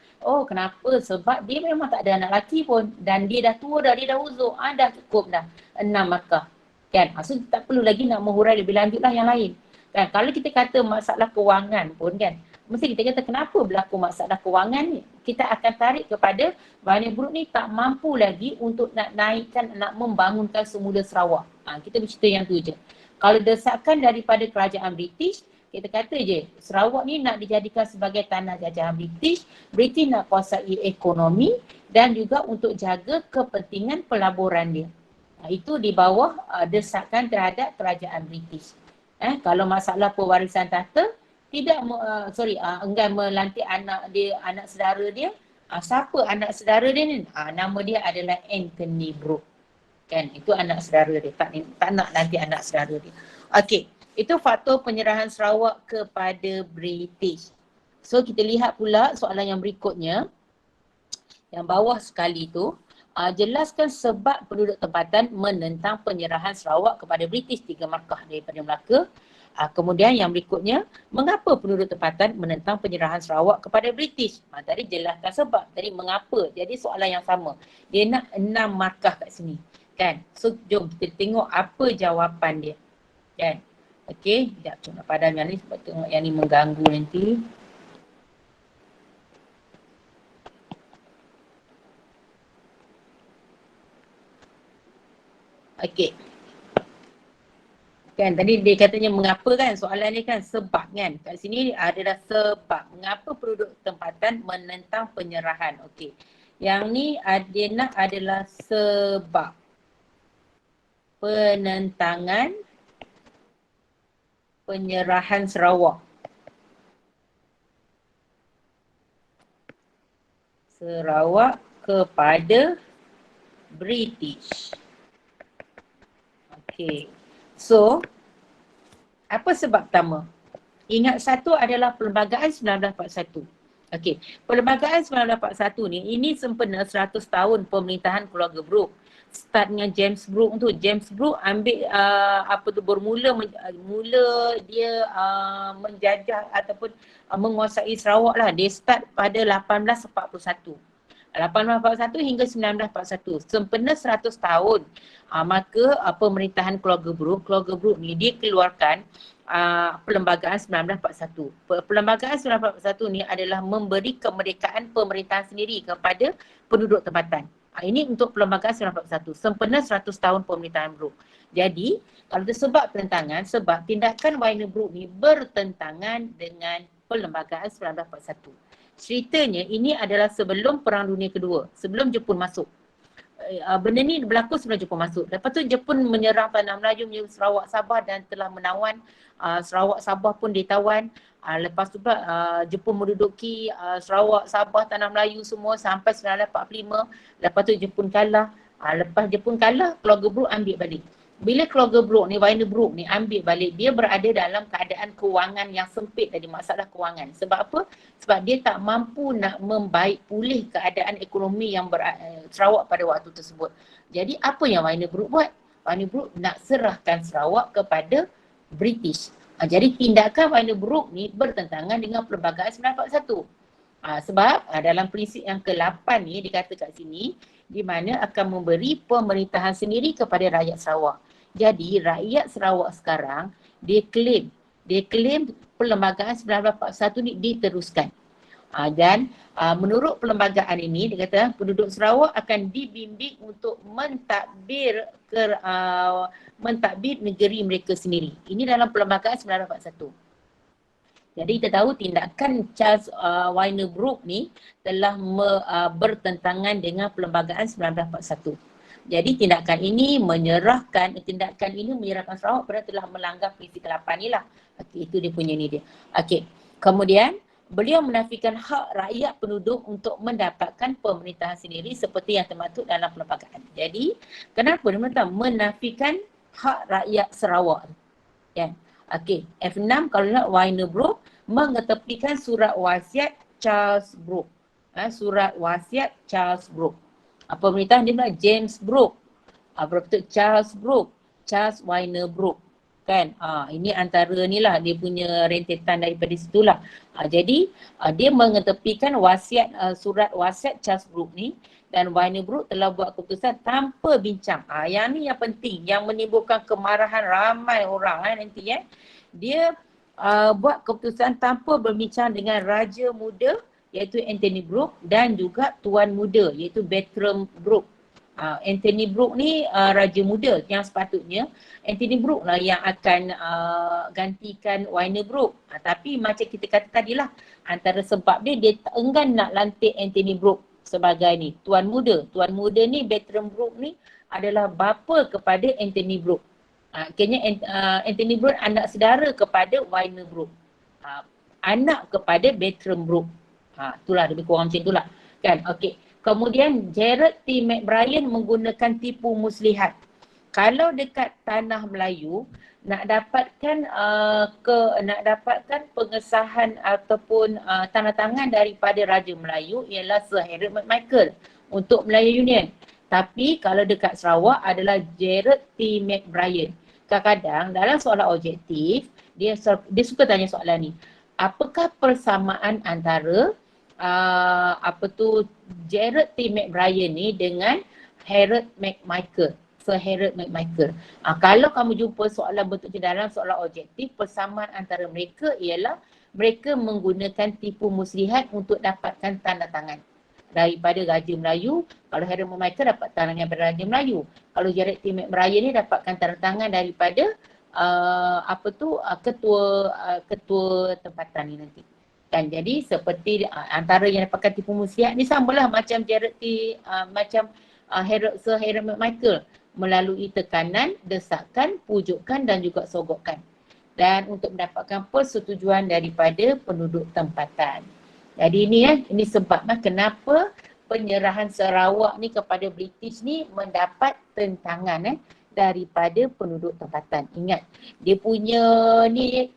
kenapa? Sebab dia memang tak ada anak lelaki pun dan dia dah tua dah, dia dah uzur. Dah cukup dah 6 markah. Kan? So tak perlu lagi nak menghurai lebih lanjut lah yang lain. Kan? Kalau kita kata masalah kewangan pun kan, mesti kita kata kenapa berlaku masalah kewangan ni? Kita akan tarik kepada Wyner-Brooke ni tak mampu lagi untuk nak naikkan, nak membangunkan semula Sarawak. Kita bercerita yang tu je. Kalau desakan daripada kerajaan British, kita kata je Sarawak ni nak dijadikan sebagai tanah jajahan British. British nak kuasai ekonomi dan juga untuk jaga kepentingan pelaburan dia. Itu di bawah desakan terhadap kerajaan British. Kalau masalah pewarisan tahta, enggan melantik anak saudara dia, Siapa anak saudara dia ni? Nama dia adalah Anthony Brooke. Kan, itu anak saudara dia. Tak nak nanti anak saudara dia. Okey, itu faktor penyerahan Sarawak kepada British. So kita lihat pula soalan yang berikutnya. Yang bawah sekali tu, jelaskan sebab penduduk tempatan menentang penyerahan Sarawak kepada British. 3 markah daripada Melaka. Kemudian yang berikutnya, mengapa penduduk tempatan menentang penyerahan Sarawak kepada British? Tadi jelaskan sebab. Tadi mengapa? Jadi soalan yang sama. Dia nak 6 markah kat sini. Kan? So jom kita tengok apa jawapan dia. Kan? Okey, sekejap tu nak padam yang ni sebab tengok yang ni mengganggu nanti. Okey. Kan tadi dia katanya mengapa kan, soalan ni kan sebab kan. Kat sini adalah sebab. Mengapa penduduk tempatan menentang penyerahan. Okey. Yang ni dia nak adalah sebab penentangan penyerahan Sarawak. Sarawak kepada British. Okey. So, apa sebab pertama? Ingat satu adalah Perlembagaan 1941. Okey, Perlembagaan 1941 ni, ini sempena 100 tahun pemerintahan keluarga Brooke. Start dengan James Brooke tu. James Brooke ambil mula dia menjajah ataupun menguasai Sarawak lah. Dia start pada 1841. 1841 hingga 1941. Sempena 100 tahun, maka pemerintahan keluarga Brooke ni dia keluarkan Perlembagaan 1941. Perlembagaan 1941 ni adalah memberi kemerdekaan pemerintahan sendiri kepada penduduk tempatan. Ini untuk Perlembagaan 1941 sempena 100 tahun pemerintahan Brooke. Jadi, kalau disebab penentangan, sebab tindakan Wainer Brooke ni bertentangan dengan Perlembagaan 1941. Ceritanya ini adalah sebelum Perang Dunia Kedua, sebelum Jepun masuk. Benda ni berlaku sebelum Jepun masuk. Lepas tu Jepun menyerang Tanah Melayu, menyerang Sarawak Sabah dan telah menawan Sarawak Sabah pun ditawan. Lepas tu pula Jepun menduduki Sarawak Sabah, Tanah Melayu semua sampai 1945. Lepas tu Jepun kalah. Lepas Jepun kalah, keluarga Brooke ambil balik. Bila keluarga Brooke ni, Wainer Brooke ni ambil balik, dia berada dalam keadaan kewangan yang sempit tadi, masalah kewangan. Sebab apa? Sebab dia tak mampu nak membaik pulih keadaan ekonomi yang Sarawak pada waktu tersebut. Jadi apa yang Wainer Brooke buat? Wainer Brooke nak serahkan Sarawak kepada British. Jadi tindakan Wainer Brooke ni bertentangan dengan Perlembagaan 1941. Sebab dalam prinsip yang ke-8 ni dikata kat sini, di mana akan memberi pemerintahan sendiri kepada rakyat Sarawak. Jadi rakyat Sarawak sekarang dia claim Perlembagaan 1941 ni diteruskan. Dan menurut perlembagaan ini dia kata penduduk Sarawak akan dibimbing untuk mentadbir negeri mereka sendiri. Ini dalam Perlembagaan 1941. Jadi kita tahu tindakan Charles Wainer Brooke ni telah bertentangan dengan Perlembagaan 1941. Jadi tindakan ini menyerahkan Sarawak padahal telah melanggar prinsip ke-8 ni lah. Okay, itu dia punya ni dia. Okey. Kemudian beliau menafikan hak rakyat penduduk untuk mendapatkan pemerintahan sendiri seperti yang termaktub dalam perlembagaan. Jadi kenapa dia menafikan hak rakyat Sarawak? Kan? Okey, F6 kalau nak Wainer Brooke mengetepikan surat wasiat Charles Brooke. Surat wasiat Charles Brooke. Pemerintahan dia pula James Brooke. Betul Charles Brooke, Charles Wainer Brooke. Kan? Ini antara ni lah dia punya rentetan daripada situlah. Jadi dia mengetepikan wasiat surat wasiat Charles Brooke ni dan Wainer Brooke telah buat keputusan tanpa bincang. Yang ni yang penting, yang menimbulkan kemarahan ramai orang nanti. Dia buat keputusan tanpa berbincang dengan Raja Muda iaitu Anthony Brooke dan juga Tuan Muda iaitu Bertram Brooke. Anthony Brooke ni Raja Muda yang sepatutnya Anthony Brooke lah yang akan gantikan Wainer Brooke. Tapi macam kita kata tadilah, antara sebab dia enggan nak lantik Anthony Brooke sebagai ni Tuan Muda. Tuan Muda ni Bertram Brooke ni adalah bapa kepada Anthony Brooke. Akhirnya Anthony Brooke anak saudara kepada Wainer Brooke. Anak kepada Bertram Brooke. Itulah lebih kurang macam itulah. Kan, okey. Kemudian Gerard T. McBrien menggunakan tipu muslihat. Kalau dekat tanah Melayu nak dapatkan nak dapatkan pengesahan ataupun tanda tangan daripada Raja Melayu ialah Sir Harold McMichael untuk Melayu Union. Tapi kalau dekat Sarawak adalah Gerard T. McBrien. Kadang-kadang dalam soalan objektif dia suka tanya soalan ni. Apakah persamaan antara Gerard T. McBrien ni dengan Harold McMichael, Sir Harold McMichael. Kalau kamu jumpa soalan bentuk dalam soalan objektif, persamaan antara mereka ialah mereka menggunakan tipu muslihat untuk dapatkan tanda tangan daripada Raja Melayu. Kalau Harold McMichael dapat tanda tangan daripada Raja Melayu. Kalau Gerard T. McBrien ni dapatkan tanda tangan daripada ketua tempatan ni nanti. Kan, jadi seperti antara yang dapatkan tipu muslihat ni samalah macam Gerard T. Sir Harold McMichael melalui tekanan, desakan, pujukan dan juga sogokan. Dan untuk mendapatkan persetujuan daripada penduduk tempatan. Jadi ini sebabnya kenapa penyerahan Sarawak ni kepada British ni mendapat tentangan daripada penduduk tempatan. Ingat, dia punya ni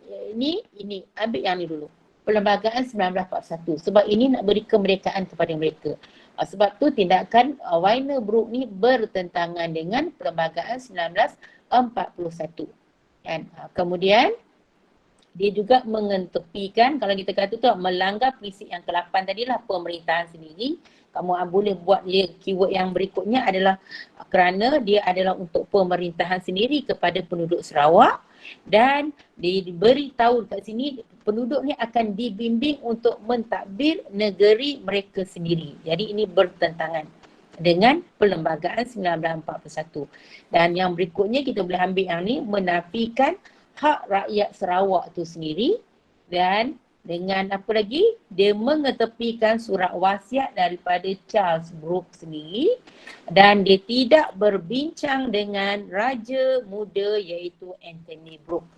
ambil yang ni dulu. Perlembagaan 1941. Sebab ini nak beri kemerdekaan kepada mereka. Sebab tu tindakan Wyner Brooke ni bertentangan dengan Perlembagaan 1941. Kan? Kemudian dia juga mengetepikan, kalau kita kata tu melanggar prinsip yang ke-8 tadilah, pemerintahan sendiri. Kamu boleh buat dia keyword yang berikutnya adalah kerana dia adalah untuk pemerintahan sendiri kepada penduduk Sarawak. Dan diberitahu kat sini penduduk ni akan dibimbing untuk mentadbir negeri mereka sendiri. Jadi ini bertentangan dengan Perlembagaan 1941. Dan yang berikutnya kita boleh ambil yang ni, menafikan hak rakyat Sarawak tu sendiri. Dan dengan apa lagi, dia mengetepikan surat wasiat daripada Charles Brooke sendiri dan dia tidak berbincang dengan raja muda iaitu Anthony Brooke.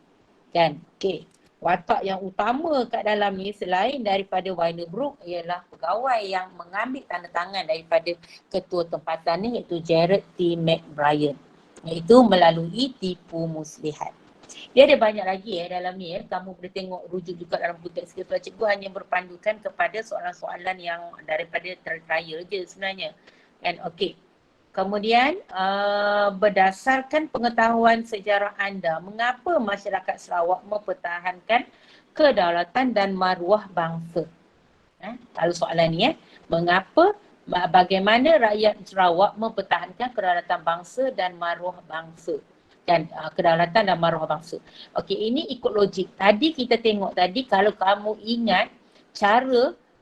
Kan? Okey. Watak yang utama kat dalam ni selain daripada Wyner Brooke ialah pegawai yang mengambil tanda tangan daripada ketua tempatan ni iaitu Gerard T. McBrien, iaitu melalui tipu muslihat. Dia ada banyak lagi dalam ni kamu boleh tengok rujuk juga dalam buku teks kita. Cikgu hanya berpandukan kepada soalan-soalan yang daripada trial je sebenarnya. Kan, okey. Kemudian berdasarkan pengetahuan sejarah anda, mengapa masyarakat Sarawak mempertahankan kedaulatan dan maruah bangsa? Lalu soalan ni bagaimana rakyat Sarawak mempertahankan kedaulatan bangsa dan maruah bangsa? Dan kedaulatan dan maruah bangsa. Okey, ini ikut logik. Tadi kita tengok tadi, kalau kamu ingat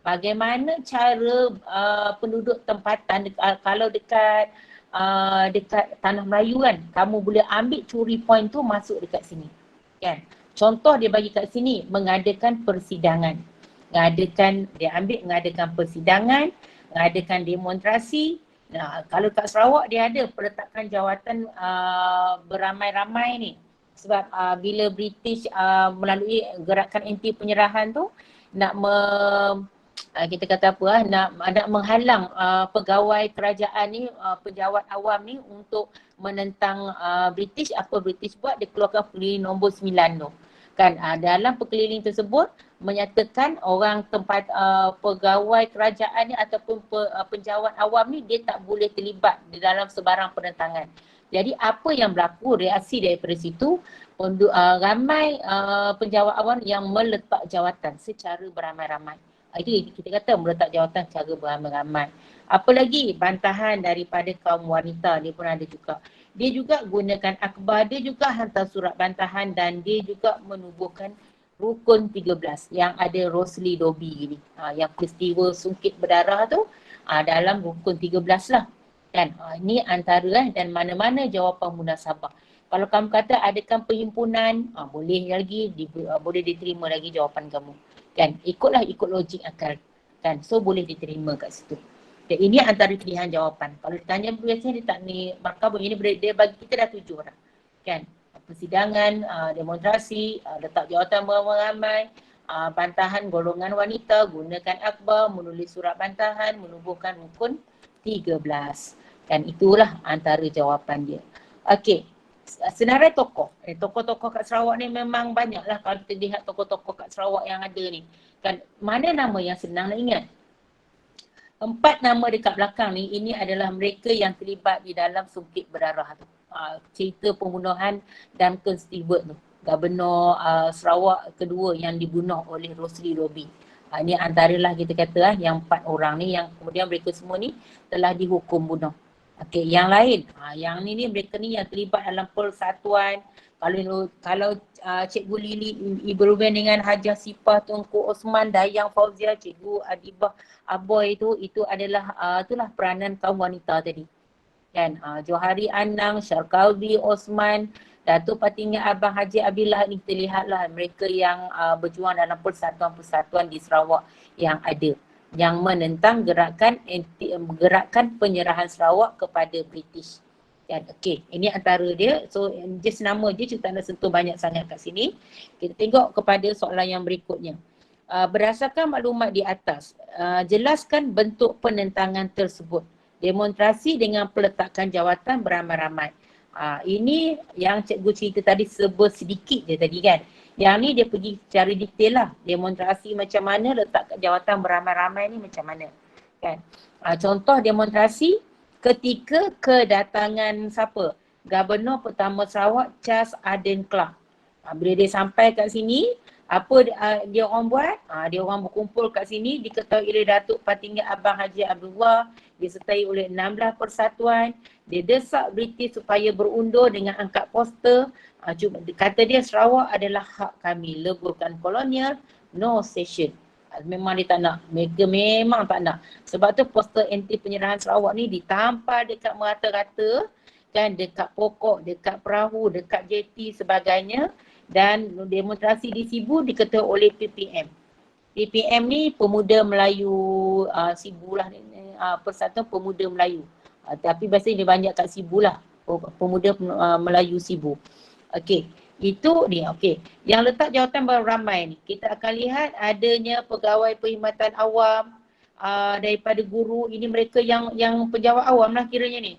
bagaimana cara penduduk tempatan kalau dekat Tanah Melayu kan, kamu boleh ambil curi point tu masuk dekat sini. Kan? Contoh dia bagi kat sini, mengadakan persidangan. Mengadakan persidangan, mengadakan demonstrasi. Nah, kalau kat Sarawak dia ada peletakan jawatan beramai-ramai ni. Sebab bila British melalui gerakan anti penyerahan tu nak kita kata apa nak menghalang pegawai kerajaan ni, pejabat awam ni untuk menentang British. Apa British buat? Dia keluarkan perkeliling nombor 9 tu. Kan, dalam perkeliling tersebut menyatakan orang tempat pegawai kerajaan ni ataupun penjawat awam ni dia tak boleh terlibat di dalam sebarang penentangan. Jadi apa yang berlaku, reaksi daripada situ, ramai penjawat awam yang meletak jawatan secara beramai-ramai. Itu kita kata meletak jawatan secara beramai-ramai. Apa lagi, bantahan daripada kaum wanita dia pun ada juga. Dia juga gunakan akhbar, dia juga hantar surat bantahan dan dia juga menubuhkan Rukun 13 yang ada Rosely Dobbie ni. Yang peristiwa sungkit berdarah tu dalam Rukun 13 lah. Kan? Ini antara dan mana-mana jawapan munasabah. Kalau kamu kata adakan perhimpunan, boleh lagi, boleh diterima lagi jawapan kamu. Kan? Ikut logik akal. Kan? So boleh diterima kat situ. Dan ini antara pilihan jawapan. Kalau ditanya biasanya dia tak ni markah, ini dia bagi kita dah 7 orang. Kan? Persidangan, demonstrasi, letak jawatan beramai-ramai, bantahan golongan wanita, gunakan akhbar, menulis surat bantahan, menubuhkan rukun 13. Kan itulah antara jawapan dia. Okey. Senarai tokoh. Tokoh-tokoh kat Sarawak ni memang banyak lah kalau kita lihat tokoh-tokoh kat Sarawak yang ada ni. Kan mana nama yang senang nak ingat? 4 nama dekat belakang ni, ini adalah mereka yang terlibat di dalam sungkit berdarah tu. Cerita pembunuhan Duncan Stewart tu. Gubernur Sarawak kedua yang dibunuh oleh Rosli Robi. Ini antaralah kita kata yang 4 orang ni yang kemudian mereka semua ni telah dihukum bunuh. Okey, yang lain, yang ni mereka ni yang terlibat dalam persatuan. Kalau Cikgu Lili Ibrahim dengan Hajah Sipah Tunku Osman, Dayang Fauzia, Cikgu Adibah Aboy itu adalah itulah peranan kaum wanita tadi. Kan Johari Anang, Syarkawi Osman, Datuk Patinggi Abang Haji Abillah ni kita lihatlah mereka yang berjuang dalam persatuan-persatuan di Sarawak yang ada, yang menentang gerakan penyerahan Sarawak kepada British. Kan? Okey, ini antara dia. So just nama je, kita nak sentuh banyak sangat kat sini. Kita tengok kepada soalan yang berikutnya. Berdasarkan maklumat di atas, jelaskan bentuk penentangan tersebut. Demonstrasi dengan peletakan jawatan beramai-ramai. Ini yang cikgu cerita tadi sedikit je tadi kan. Yang ni dia pergi secara detail lah. Demonstrasi macam mana, letak jawatan beramai-ramai ni macam mana. Kan? Contoh demonstrasi ketika kedatangan siapa? Gubernur pertama Sarawak, Charles Aden Clark. Bila dia sampai kat sini, apa dia orang buat? Dia orang berkumpul kat sini, diketahui oleh Datuk Patinggi Abang Haji Abdullah, disertai oleh 16 persatuan. Dia desak British supaya berundur dengan angkat poster. Kata dia Sarawak adalah hak kami, leburkan kolonial, no cession. Memang dia tak nak, mereka memang tak nak. Sebab tu poster anti penyerahan Sarawak ni ditampal dekat merata-rata, kan, dekat pokok, dekat perahu, dekat jeti sebagainya. Dan demonstrasi di Sibu diketuai oleh PPM. PPM ni Pemuda Melayu Sibu lah, Persatuan Pemuda Melayu. Tapi biasanya dia banyak kat Sibu lah, Pemuda Melayu Sibu. Okey, itu ni. Okey, yang letak jawatan beramai ni, kita akan lihat adanya pegawai perkhidmatan awam, daripada guru. Ini mereka yang pejabat awam lah kiranya ni.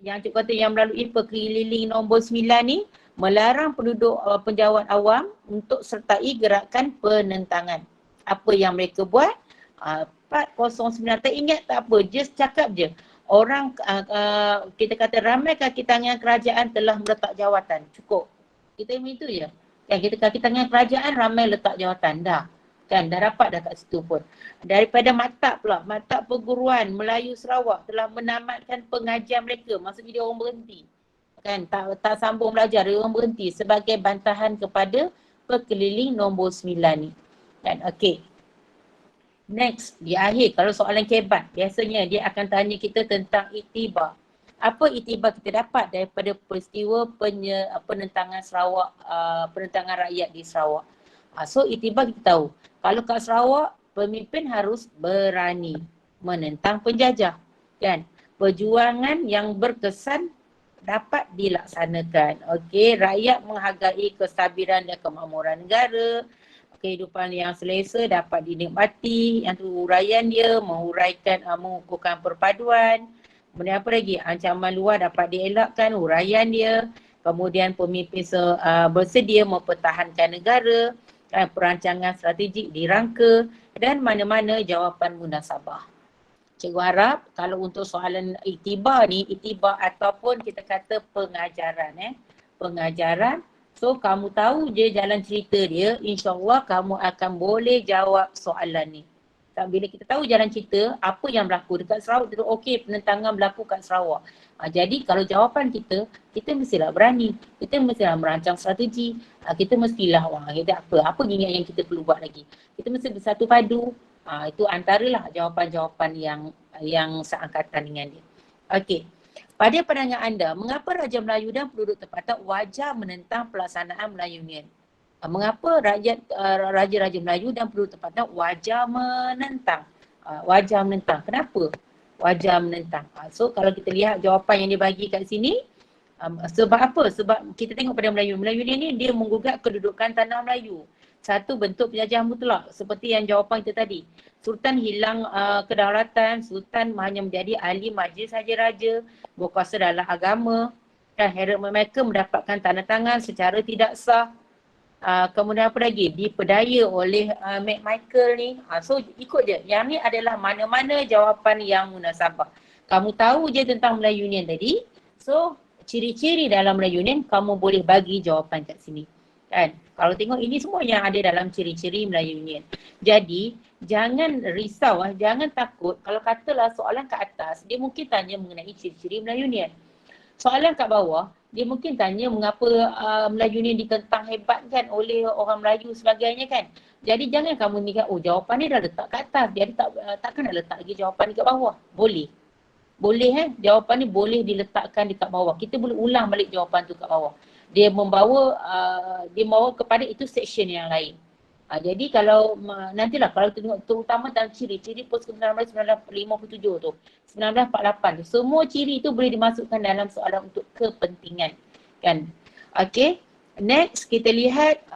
Yang cikgu kata yang melalui perkeliling nombor 9 ni, melarang penduduk penjawat awam untuk sertai gerakan penentangan. Apa yang mereka buat? 409, tak ingat tak apa, just cakap je. Orang kita kata ramai kaki tangan kerajaan telah meletak jawatan. Cukup. Kita begitu je. Kan kita kaki tangan kerajaan ramai letak jawatan. Dah. Kan dah dapat dah kat situ pun. Daripada Maktab pula, Maktab Perguruan Melayu Sarawak telah menamatkan pengajian mereka. Maksudnya dia orang berhenti. Kan tak sambung belajar, dia orang berhenti sebagai bantahan kepada perkeliling nombor 9 ni. Kan okey. Next, di akhir kalau soalan kebat, biasanya dia akan tanya kita tentang iktibar. Apa iktibar kita dapat daripada peristiwa penentangan Sarawak, penentangan rakyat di Sarawak. So iktibar kita tahu, kalau kat Sarawak, pemimpin harus berani menentang penjajah. Kan? Perjuangan yang berkesan dapat dilaksanakan. Okey, rakyat menghargai kestabilan dan kemakmuran negara. Kehidupan yang selesa dapat dinikmati, yang tu huraian dia, mengukuhkan perpaduan. Kemudian apa lagi? Ancaman luar dapat dielakkan, huraian dia. Kemudian pemimpin bersedia mempertahankan negara, perancangan strategik dirangka dan mana-mana jawapan munasabah. Cikgu harap kalau untuk soalan iktibar ni, iktibar ataupun kita kata pengajaran, pengajaran. So kamu tahu je jalan cerita dia, insyaAllah kamu akan boleh jawab soalan ni. Bila kita tahu jalan cerita, apa yang berlaku dekat Sarawak, kita tahu okey penentangan berlaku kat Sarawak. Jadi kalau jawapan kita mestilah berani. Kita mestilah merancang strategi. Kita mestilah, kita apa ingat yang kita perlu buat lagi. Kita mesti bersatu padu. Itu antaralah jawapan-jawapan yang seangkatan dengan dia. Okey. Pada pandangan anda, mengapa Raja Melayu dan penduduk tempatan wajar menentang pelaksanaan Melayu Union? Mengapa Raja-Raja Melayu dan penduduk tempatan wajar menentang? Wajar menentang. Kenapa wajar menentang? So kalau kita lihat jawapan yang dia bagi kat sini, sebab apa? Sebab kita tengok pada Melayu Union ni dia menggugat kedudukan tanah Melayu. satu bentuk penjajahan mutlak seperti yang jawapan kita tadi. Sultan hilang kedaulatan, Sultan hanya menjadi ahli majlis saja raja, berkuasa dalam agama. Dan Herod mereka mendapatkan tanda tangan secara tidak sah. Kemudian apa lagi? Diperdaya oleh Mac Michael ni. So ikut je. Yang ni adalah mana-mana jawapan yang munasabah. Kamu tahu je tentang Melayu Union tadi. So ciri-ciri dalam Melayu Union kamu boleh bagi jawapan kat sini. Kan? Kalau tengok ini semua yang ada dalam ciri-ciri Melayu Union. Jadi jangan risau, jangan takut. Kalau katalah soalan kat atas, dia mungkin tanya mengenai ciri-ciri Melayu Union. Soalan kat bawah, dia mungkin tanya mengapa Melayu ni ditentang hebat kan oleh orang Melayu sebagainya kan. Jadi jangan kamu ni kan, oh jawapan ni dah letak kat atas, jadi takkan nak letak lagi jawapan ni kat bawah. Boleh. Boleh jawapan ni boleh diletakkan dekat bawah. Kita boleh ulang balik jawapan tu kat bawah. Dia membawa kepada itu section yang lain. Jadi kalau nantilah kalau tengok terutama dalam ciri post 1957 tu, 1948 tu, semua ciri itu boleh dimasukkan dalam soalan untuk kepentingan kan. Okey. Next kita lihat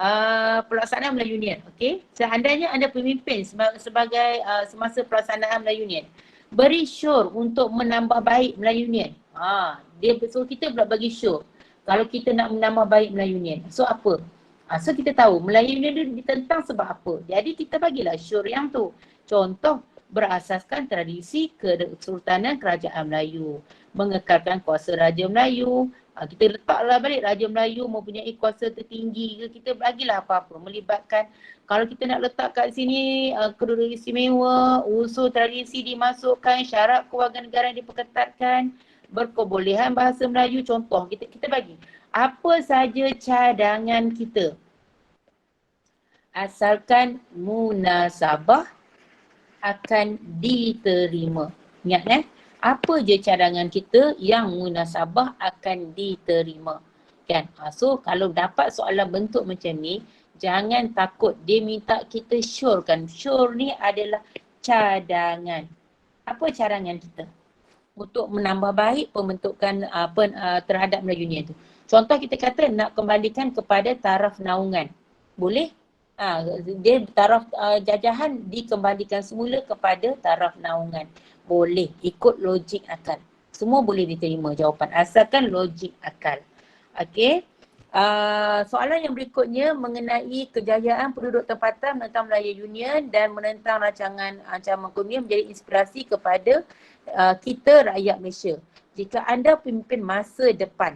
pelaksanaan Melayu Union. Okey. Seandainya anda pemimpin sebagai semasa pelaksanaan Melayu Union, beri sure untuk menambah baik Melayu Union. Dia suruh kita pula bagi sure kalau kita nak menambah baik Melayu Union. So apa? So kita tahu Melayu Union ditentang sebab apa. Jadi kita bagilah sure yang tu. Contoh, berasaskan tradisi Kesultanan Kerajaan Melayu, mengekalkan kuasa Raja Melayu. Kita letaklah balik Raja Melayu mempunyai kuasa tertinggi ke, kita bagilah apa-apa. Melibatkan, kalau kita nak letak kat sini kedudukan istimewa, unsur tradisi dimasukkan, syarat kewarganegaraan diperketatkan, berkebolehan bahasa Melayu. Contoh, kita bagi. Apa saja cadangan kita, asalkan munasabah akan diterima. Ingat apa je cadangan kita yang munasabah akan diterima. Kan? So kalau dapat soalan bentuk macam ni, jangan takut. Dia minta kita sure kan. Sure ni adalah cadangan. Apa cadangan kita untuk menambah baik pembentukan terhadap Melayu Union tu? Contoh kita kata nak kembalikan kepada taraf naungan. Boleh? Dia taraf jajahan dikembalikan semula kepada taraf naungan. Boleh, ikut logik akal. Semua boleh diterima jawapan asalkan logik akal. Okey. Soalan yang berikutnya mengenai kejayaan penduduk tempatan menentang Melayu Union dan menentang rancangan ancaman kolonial menjadi inspirasi kepada kita rakyat Malaysia. Jika anda pemimpin masa depan,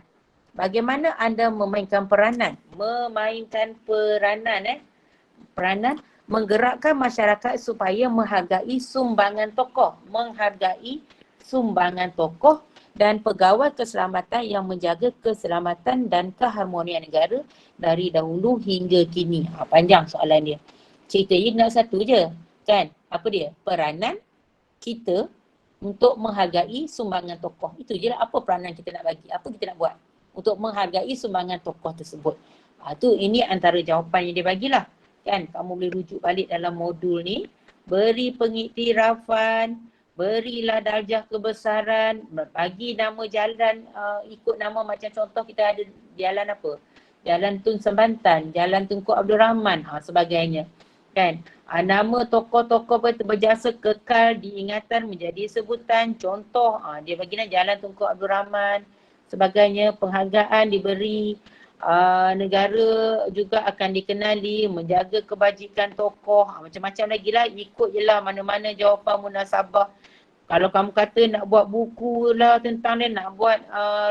bagaimana anda memainkan peranan? Peranan menggerakkan masyarakat supaya menghargai sumbangan tokoh dan pegawai keselamatan yang menjaga keselamatan dan keharmonian negara dari dahulu hingga kini. Panjang soalan dia. Cerita ini nak satu je kan. Apa dia? Peranan kita untuk menghargai sumbangan tokoh. Itu je lah apa peranan kita nak bagi. Apa kita nak buat untuk menghargai sumbangan tokoh tersebut. Ini antara jawapan yang dia bagilah. Kan, kamu boleh rujuk balik dalam modul ni. Beri pengiktirafan, berilah darjah kebesaran, bagi nama jalan, ikut nama macam contoh kita ada jalan apa? Jalan Tun Sembantan, Jalan Tunku Abdul Rahman, sebagainya. Kan, nama tokoh-tokoh berjasa kekal diingatan menjadi sebutan. Contoh, dia bagilah Jalan Tunku Abdul Rahman, sebagainya. Penghargaan diberi. Negara juga akan dikenali, menjaga kebajikan tokoh, macam-macam lagi lah. Ikut je lah mana-mana jawapan munasabah. Kalau kamu kata nak buat buku lah tentang dia, nak buat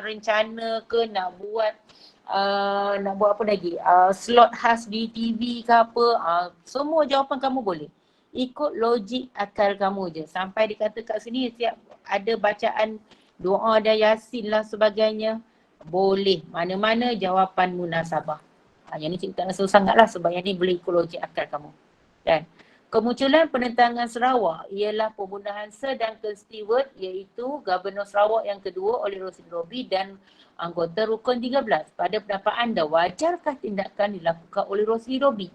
rencana ke, nak buat apa lagi, slot khas di TV ke apa, semua jawapan kamu boleh. Ikut logik akal kamu je. Sampai dikata kat sini siap ada bacaan doa dan yasin lah sebagainya. Boleh, mana-mana jawapan munasabah. Yang ni cerita langsung sangat lah sebab yang ni boleh ikut logik akal kamu. Dan kemunculan penentangan Sarawak ialah pembunuhan Sir Duncan Stewart, iaitu Gubernur Sarawak yang kedua oleh Rosli Robi dan anggota Rukun 13. Pada pendapat anda, wajarkah tindakan dilakukan oleh Rosli Robi?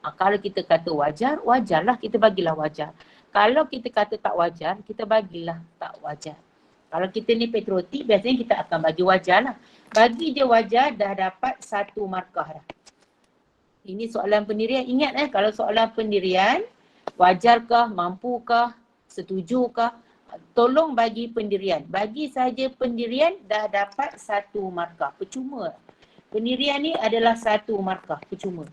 Kalau kita kata wajar, wajarlah, kita bagilah wajar. Kalau kita kata tak wajar, kita bagilah tak wajar. Kalau kita ni patriotik, biasanya kita akan bagi wajar lah. Bagi dia wajar, dah dapat 1 markah dah. Ini soalan pendirian. Ingat kalau soalan pendirian, wajarkah, mampukah, setujukah? Tolong bagi pendirian. Bagi saja pendirian dah dapat 1 markah. Percuma. Pendirian ni adalah 1 markah. Percuma.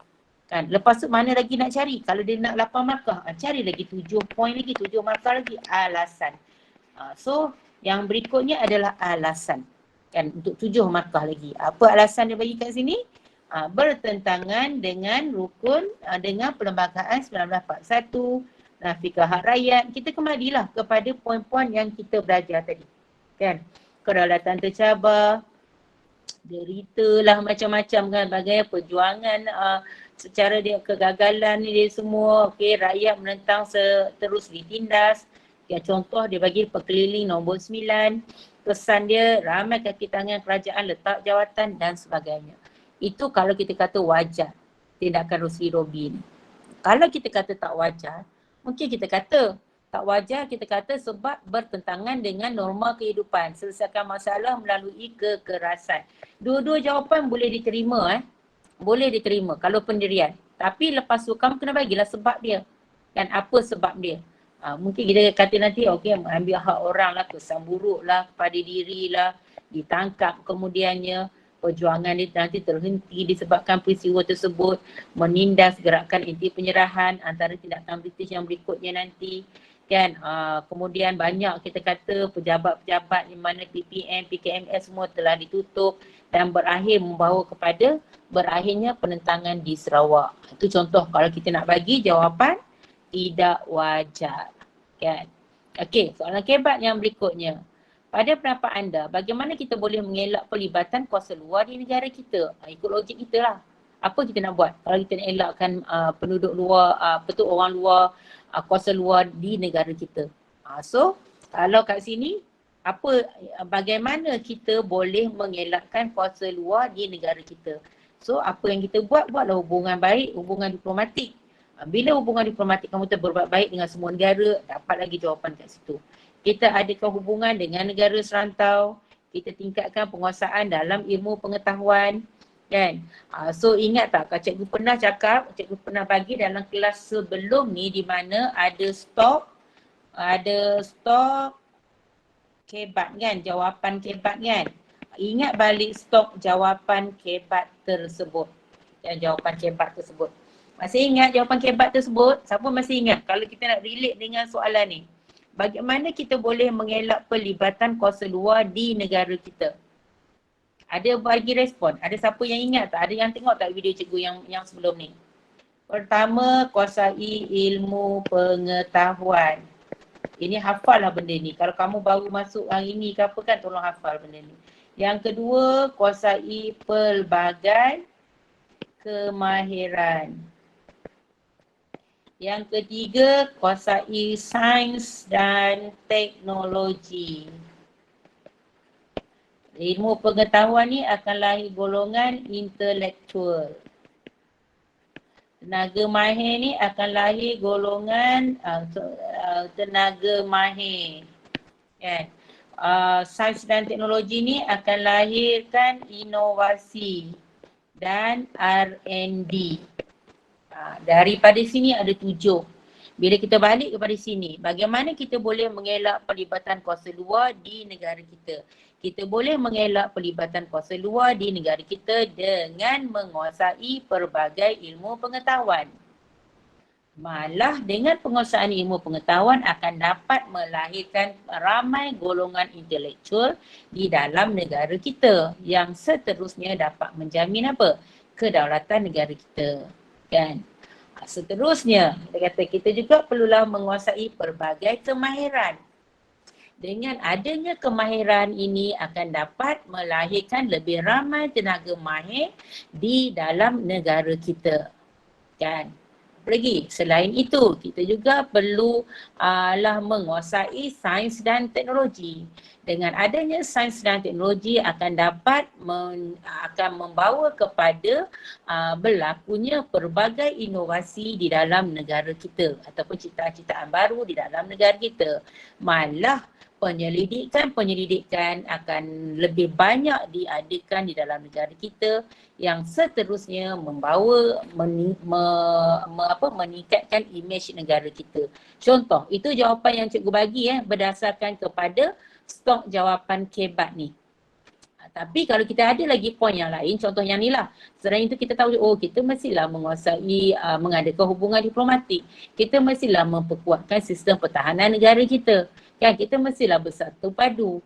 Kan? Lepas tu mana lagi nak cari? Kalau dia nak 8 markah, cari lagi 7 poin lagi, 7 markah lagi. Alasan. So, yang berikutnya adalah alasan. Kan? Untuk 7 markah lagi. Apa alasan dia bagi kat sini? Bertentangan dengan rukun, dengan Perlembagaan 1941, Nafika Hak Rakyat. Kita kembalilah kepada poin-poin yang kita belajar tadi. Kan? Kedaulatan tercabar, derita lah macam-macam kan, bagai perjuangan secara dia kegagalan ni dia semua, okey, rakyat menentang terus ditindas. Ya, contoh dia bagi Perkeliling nombor 9, kesan dia ramai kaki tangan kerajaan letak jawatan dan sebagainya. Itu kalau kita kata wajar tindakan Rusli Robin. Kalau kita kata tak wajar, mungkin kita kata tak wajar, kita kata sebab bertentangan dengan norma kehidupan, selesaikan masalah melalui kekerasan. Dua-dua jawapan boleh diterima boleh diterima kalau pendirian. Tapi lepas tu kamu kena bagilah sebab dia. Kan apa sebab dia? Mungkin kita kata nanti okey, ambil hak orang lah, kesan buruk lah kepada diri lah, ditangkap kemudiannya, perjuangan dia nanti terhenti disebabkan peristiwa tersebut, menindas gerakan inti penyerahan antara tindakan British yang berikutnya nanti. Kan kemudian banyak kita kata pejabat-pejabat di mana PPM, PKMS semua telah ditutup dan berakhir membawa kepada berakhirnya penentangan di Sarawak. Itu contoh kalau kita nak bagi jawapan tidak wajar. Kan? Okey, soalan kebat yang berikutnya. Pada pendapat anda, bagaimana kita boleh mengelak pelibatan kuasa luar di negara kita? Ikut logik kita lah. Apa kita nak buat kalau kita nak elakkan penduduk luar, orang luar, kuasa luar di negara kita? So, kalau kat sini, bagaimana kita boleh mengelakkan kuasa luar di negara kita? So, apa yang kita buat? Buatlah hubungan baik, hubungan diplomatik. Bila hubungan diplomatik kamu berbuat baik dengan semua negara, dapat lagi jawapan kat situ. Kita adakan hubungan dengan negara serantau, kita tingkatkan penguasaan dalam ilmu pengetahuan, kan? So ingat tak, cikgu pernah cakap, cikgu pernah bagi dalam kelas sebelum ni di mana ada stok kebat kan, jawapan kebat kan. Ingat balik stok jawapan kebat tersebut. Dan jawapan kebat tersebut. Masih ingat jawapan kebat tersebut? Siapa masih ingat kalau kita nak relate dengan soalan ni? Bagaimana kita boleh mengelak pelibatan kuasa luar di negara kita? Ada bagi respon? Ada siapa yang ingat tak? Ada yang tengok tak video cikgu yang sebelum ni? Pertama, kuasai ilmu pengetahuan. Ini hafal lah benda ni. Kalau kamu baru masuk hari ni ke apa kan, tolong hafal benda ni. Yang kedua, kuasai pelbagai kemahiran. Yang ketiga, kuasai sains dan teknologi. Ilmu pengetahuan ni akan lahir golongan intelektual. Tenaga mahir ni akan lahir golongan tenaga mahir. Kan? Sains dan teknologi ni akan lahirkan inovasi dan R&D. Daripada sini ada 7. Bila kita balik kepada sini, bagaimana kita boleh mengelak pelibatan kuasa luar di negara kita? Kita boleh mengelak pelibatan kuasa luar di negara kita dengan menguasai pelbagai ilmu pengetahuan. Malah dengan penguasaan ilmu pengetahuan akan dapat melahirkan ramai golongan intelektual di dalam negara kita yang seterusnya dapat menjamin apa? Kedaulatan negara kita. Kan? Seterusnya, kita juga perlulah menguasai pelbagai kemahiran. Dengan adanya kemahiran ini akan dapat melahirkan lebih ramai tenaga mahir di dalam negara kita. Kan? Lagi, selain itu, kita juga perlu menguasai sains dan teknologi. Dengan adanya sains dan teknologi akan dapat akan membawa kepada berlakunya pelbagai inovasi di dalam negara kita ataupun ciptaan-ciptaan baru di dalam negara kita. Malah penyelidikan akan lebih banyak diadakan di dalam negara kita yang seterusnya membawa meningkatkan imej negara kita. Contoh, itu jawapan yang cikgu bagi berdasarkan kepada stok jawapan KEBAT ni. Tapi kalau kita ada lagi poin yang lain, contoh yang ni lah. Selain itu kita tahu, kita mestilah menguasai mengadakan hubungan diplomatik. Kita mestilah memperkuatkan sistem pertahanan negara kita. Kan kita mestilah bersatu padu.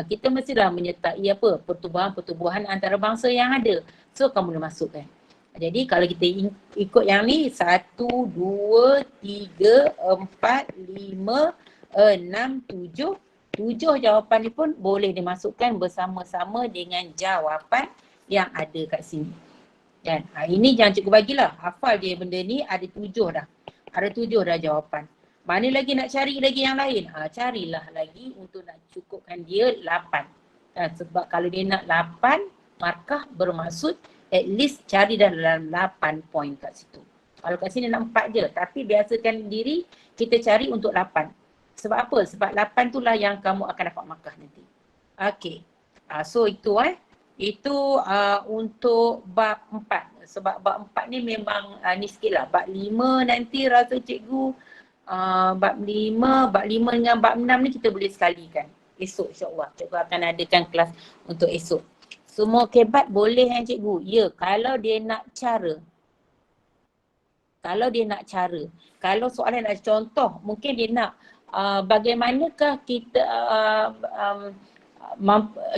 Kita mestilah menyertai pertubuhan-pertubuhan antarabangsa yang ada. So kamu boleh masukkan. Jadi kalau kita ikut yang ni 1, 2, 3, 4, 5, 6, 7. 7 jawapan ni pun boleh dimasukkan bersama-sama dengan jawapan yang ada kat sini. Kan? Ini jangan cikgu bagilah. Hafal je benda ni, ada 7 dah. Ada 7 dah jawapan. Mana lagi nak cari lagi yang lain? Carilah lagi untuk nak cukupkan dia 8. Sebab kalau dia nak 8 markah bermaksud at least cari dalam 8 poin kat situ. Kalau kat sini nak 4 je. Tapi biasakan diri kita cari untuk 8. Sebab apa? Sebab 8 itulah yang kamu akan dapat markah nanti. Okay. So itu itu untuk bab 4. Sebab bab 4 ni memang ni sikit lah. Bab 5 nanti rasa cikgu bab 5 dengan bab 6 ni kita boleh sekalikan. Esok insyaAllah. Cikgu akan adakan kelas untuk esok. Semua KEBAT boleh cikgu? Ya, kalau dia nak cara. Kalau soalan ada contoh, mungkin dia nak bagaimanakah kita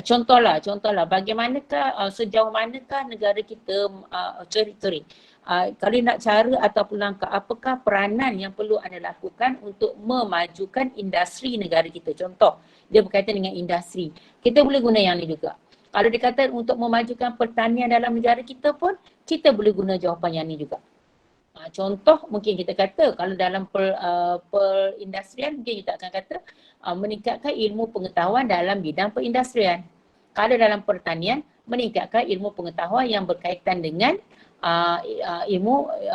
contohlah bagaimanakah sejauh manakah negara kita kalau nak cara ataupun langkah, apakah peranan yang perlu anda lakukan untuk memajukan industri negara kita. Contoh, dia berkaitan dengan industri. Kita boleh guna yang ni juga. Kalau dikatakan untuk memajukan pertanian dalam negara kita pun, kita boleh guna jawapan yang ni juga. Contoh mungkin kita kata kalau dalam perindustrian mungkin kita akan kata meningkatkan ilmu pengetahuan dalam bidang perindustrian. Kalau dalam pertanian meningkatkan ilmu pengetahuan yang berkaitan dengan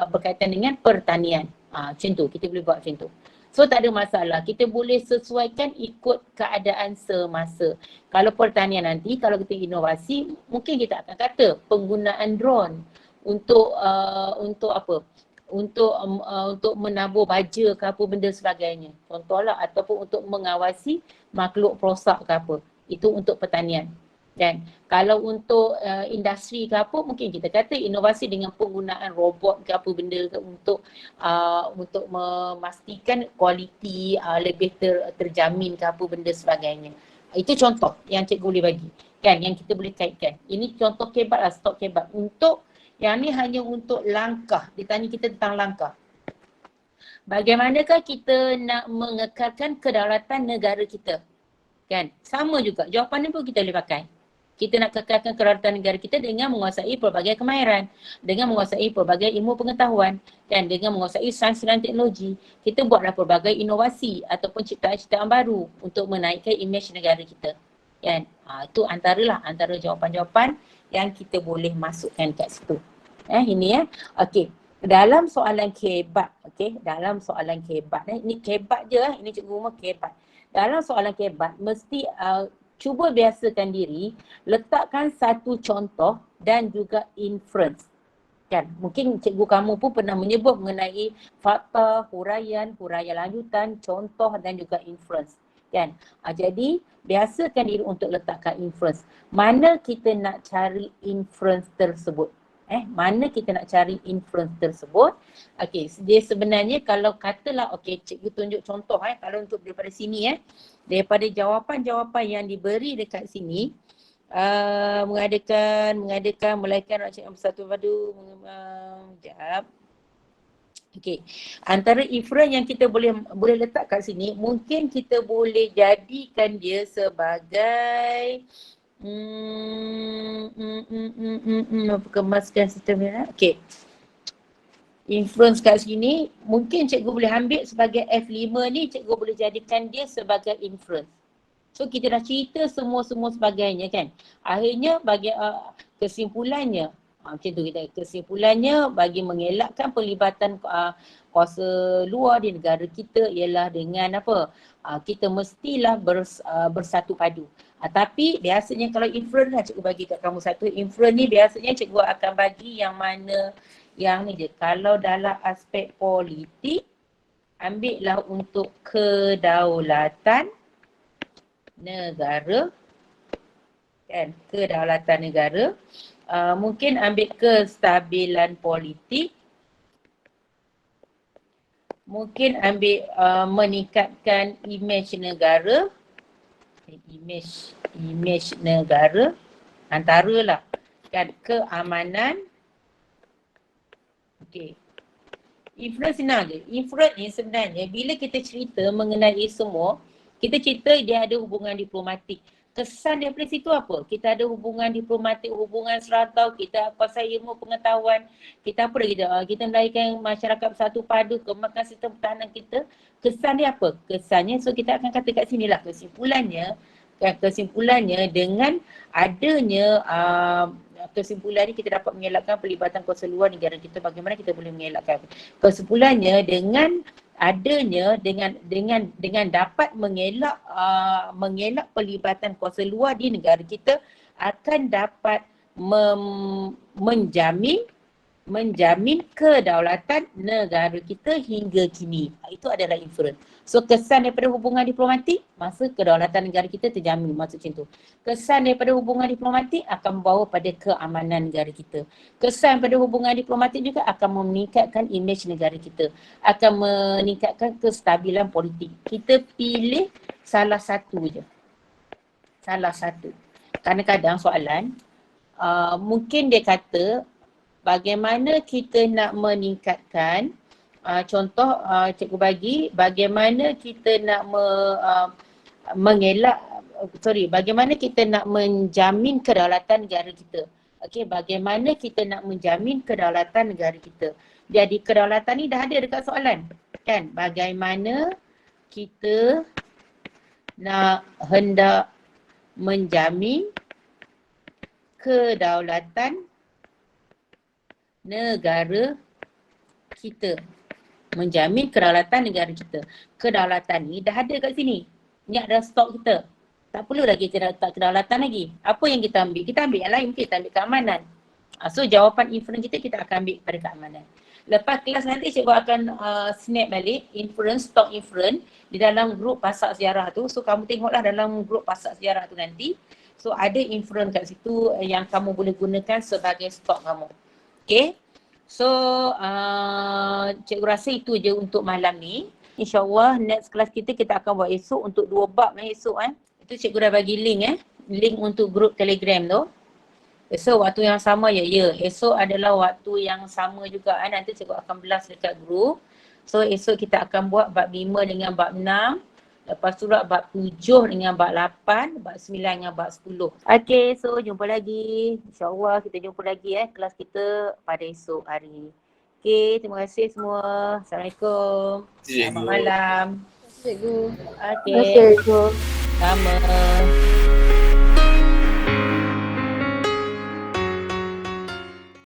berkaitan dengan pertanian. Macam tu, kita boleh buat macam tu. So tak ada masalah, kita boleh sesuaikan ikut keadaan semasa. Kalau pertanian nanti, kalau kita inovasi, mungkin kita akan kata penggunaan drone untuk apa? Untuk menabur baja ke apa benda sebagainya. Contohlah, ataupun untuk mengawasi makhluk perosak ke apa. Itu untuk pertanian. Dan kalau untuk industri ke apa, mungkin kita kata inovasi dengan penggunaan robot ke apa benda ke untuk memastikan kualiti lebih terjamin ke apa benda sebagainya. Itu contoh yang cikgu boleh bagi. Kan, yang kita boleh kaitkan. Ini contoh KEBAT lah, stok KEBAT. Untuk yang ni hanya untuk langkah. Ditanya kita tentang langkah. Bagaimanakah kita nak mengekalkan kedaulatan negara kita? Kan? Sama juga. Jawapan ni pun kita boleh pakai. Kita nak kekalkan kedaulatan negara kita dengan menguasai pelbagai kemahiran, dengan menguasai pelbagai ilmu pengetahuan, dan dengan menguasai sains dan teknologi. Kita buatlah pelbagai inovasi ataupun ciptaan-ciptaan baru untuk menaikkan imej negara kita. Kan? Itu antara jawapan-jawapan yang kita boleh masukkan kat situ. Ini Okey. Dalam soalan KEBAT, dalam soalan KEBAT, ini KEBAT je ini cikgu rumah KEBAT. Dalam soalan KEBAT mesti cuba biasakan diri letakkan satu contoh dan juga inference. Kan? Mungkin cikgu kamu pun pernah menyebut mengenai fakta, huraian lanjutan, contoh dan juga inference. Kan? Jadi biasakan diri untuk letakkan inference. Mana kita nak cari inference tersebut? Mana kita nak cari inference tersebut? Okey, dia sebenarnya kalau katalah cikgu tunjuk contoh kalau untuk daripada sini daripada jawapan-jawapan yang diberi dekat sini mengadakan melahirkan rakyat yang bersatu padu sekejap. Okey. Antara inference yang kita boleh letak kat sini, mungkin kita boleh jadikan dia sebagai kemaskan sistem ni. Okey. Inference kat sini, mungkin cikgu boleh ambil sebagai F5 ni, cikgu boleh jadikan dia sebagai inference. So kita dah cerita semua sebagainya kan. Akhirnya bagi kesimpulannya, Macam tu kita kesimpulannya bagi mengelakkan pelibatan kuasa luar di negara kita ialah dengan apa? Kita mestilah bersatu padu. Tapi biasanya kalau influence lah cikgu bagi kat kamu satu. Influence ni biasanya cikgu akan bagi yang mana yang ni je. Kalau dalam aspek politik, ambillah untuk kedaulatan negara, kan, kedaulatan negara. Mungkin ambil kestabilan politik, mungkin ambil meningkatkan imej negara, imej negara, antaralah, kan, keamanan. Okey. Influence senang je. Influence ni sebenarnya bila kita cerita mengenai semua, kita cerita dia ada hubungan diplomatik. Kesan daripada situ apa? Kita ada hubungan diplomatik, hubungan serantau, kita pasal ilmu pengetahuan, kita apa lagi? Kita melahirkan masyarakat bersatu padu, kembangkan sistem pertahanan kita. Kesan dia apa? Kesannya, so kita akan kata kat sini lah kesimpulannya dengan adanya kesimpulan ni kita dapat mengelakkan pelibatan kuasa luar negara kita. Bagaimana kita boleh mengelakkan? Kesimpulannya dengan adanya dengan dapat mengelak pelibatan kuasa luar di negara kita akan dapat menjamin kedaulatan negara kita hingga kini. Itu adalah inference. So kesan daripada hubungan diplomatik, masa kedaulatan negara kita terjamin, maksud macam tu. Kesan daripada hubungan diplomatik akan membawa pada keamanan negara kita. Kesan pada hubungan diplomatik juga akan meningkatkan imej negara kita, akan meningkatkan kestabilan politik. Kita pilih salah satu je. Salah satu. Kadang-kadang soalan, mungkin dia kata bagaimana kita nak meningkatkan, contoh cikgu bagi, bagaimana kita nak bagaimana kita nak menjamin kedaulatan negara kita. Okey, bagaimana kita nak menjamin kedaulatan negara kita. Jadi kedaulatan ni dah ada dekat soalan, kan? Bagaimana kita nak hendak menjamin kedaulatan negara kita. Menjamin kedaulatan negara kita. Kedaulatan ni dah ada kat sini. Ni ada stok kita. Tak perlu lagi kita letak kedaulatan lagi. Apa yang kita ambil? Kita ambil yang lain, mungkin kita ambil keamanan. So jawapan inference kita akan ambil pada keamanan. Lepas kelas nanti cikgu akan snap balik inference, stok inference di dalam grup pasak sejarah tu. So kamu tengoklah dalam grup pasak sejarah tu nanti. So ada inference kat situ yang kamu boleh gunakan sebagai stok kamu. Okay. So cikgu rasa itu je untuk malam ni. InsyaAllah next kelas kita akan buat esok untuk 2 bab esok Itu cikgu dah bagi link link untuk grup Telegram tu. Esok waktu yang sama esok adalah waktu yang sama juga nanti cikgu akan blast dekat grup. So esok kita akan buat bab 5 dengan bab 6. Lepas tu bab 7 dengan bab 8, bab 9 dengan bab 10. Okay, so jumpa lagi. InsyaAllah kita jumpa lagi kelas kita pada esok hari. Okay, terima kasih semua. Assalamualaikum. Selamat malam. Cikgu. Okay. Cikgu. Sama.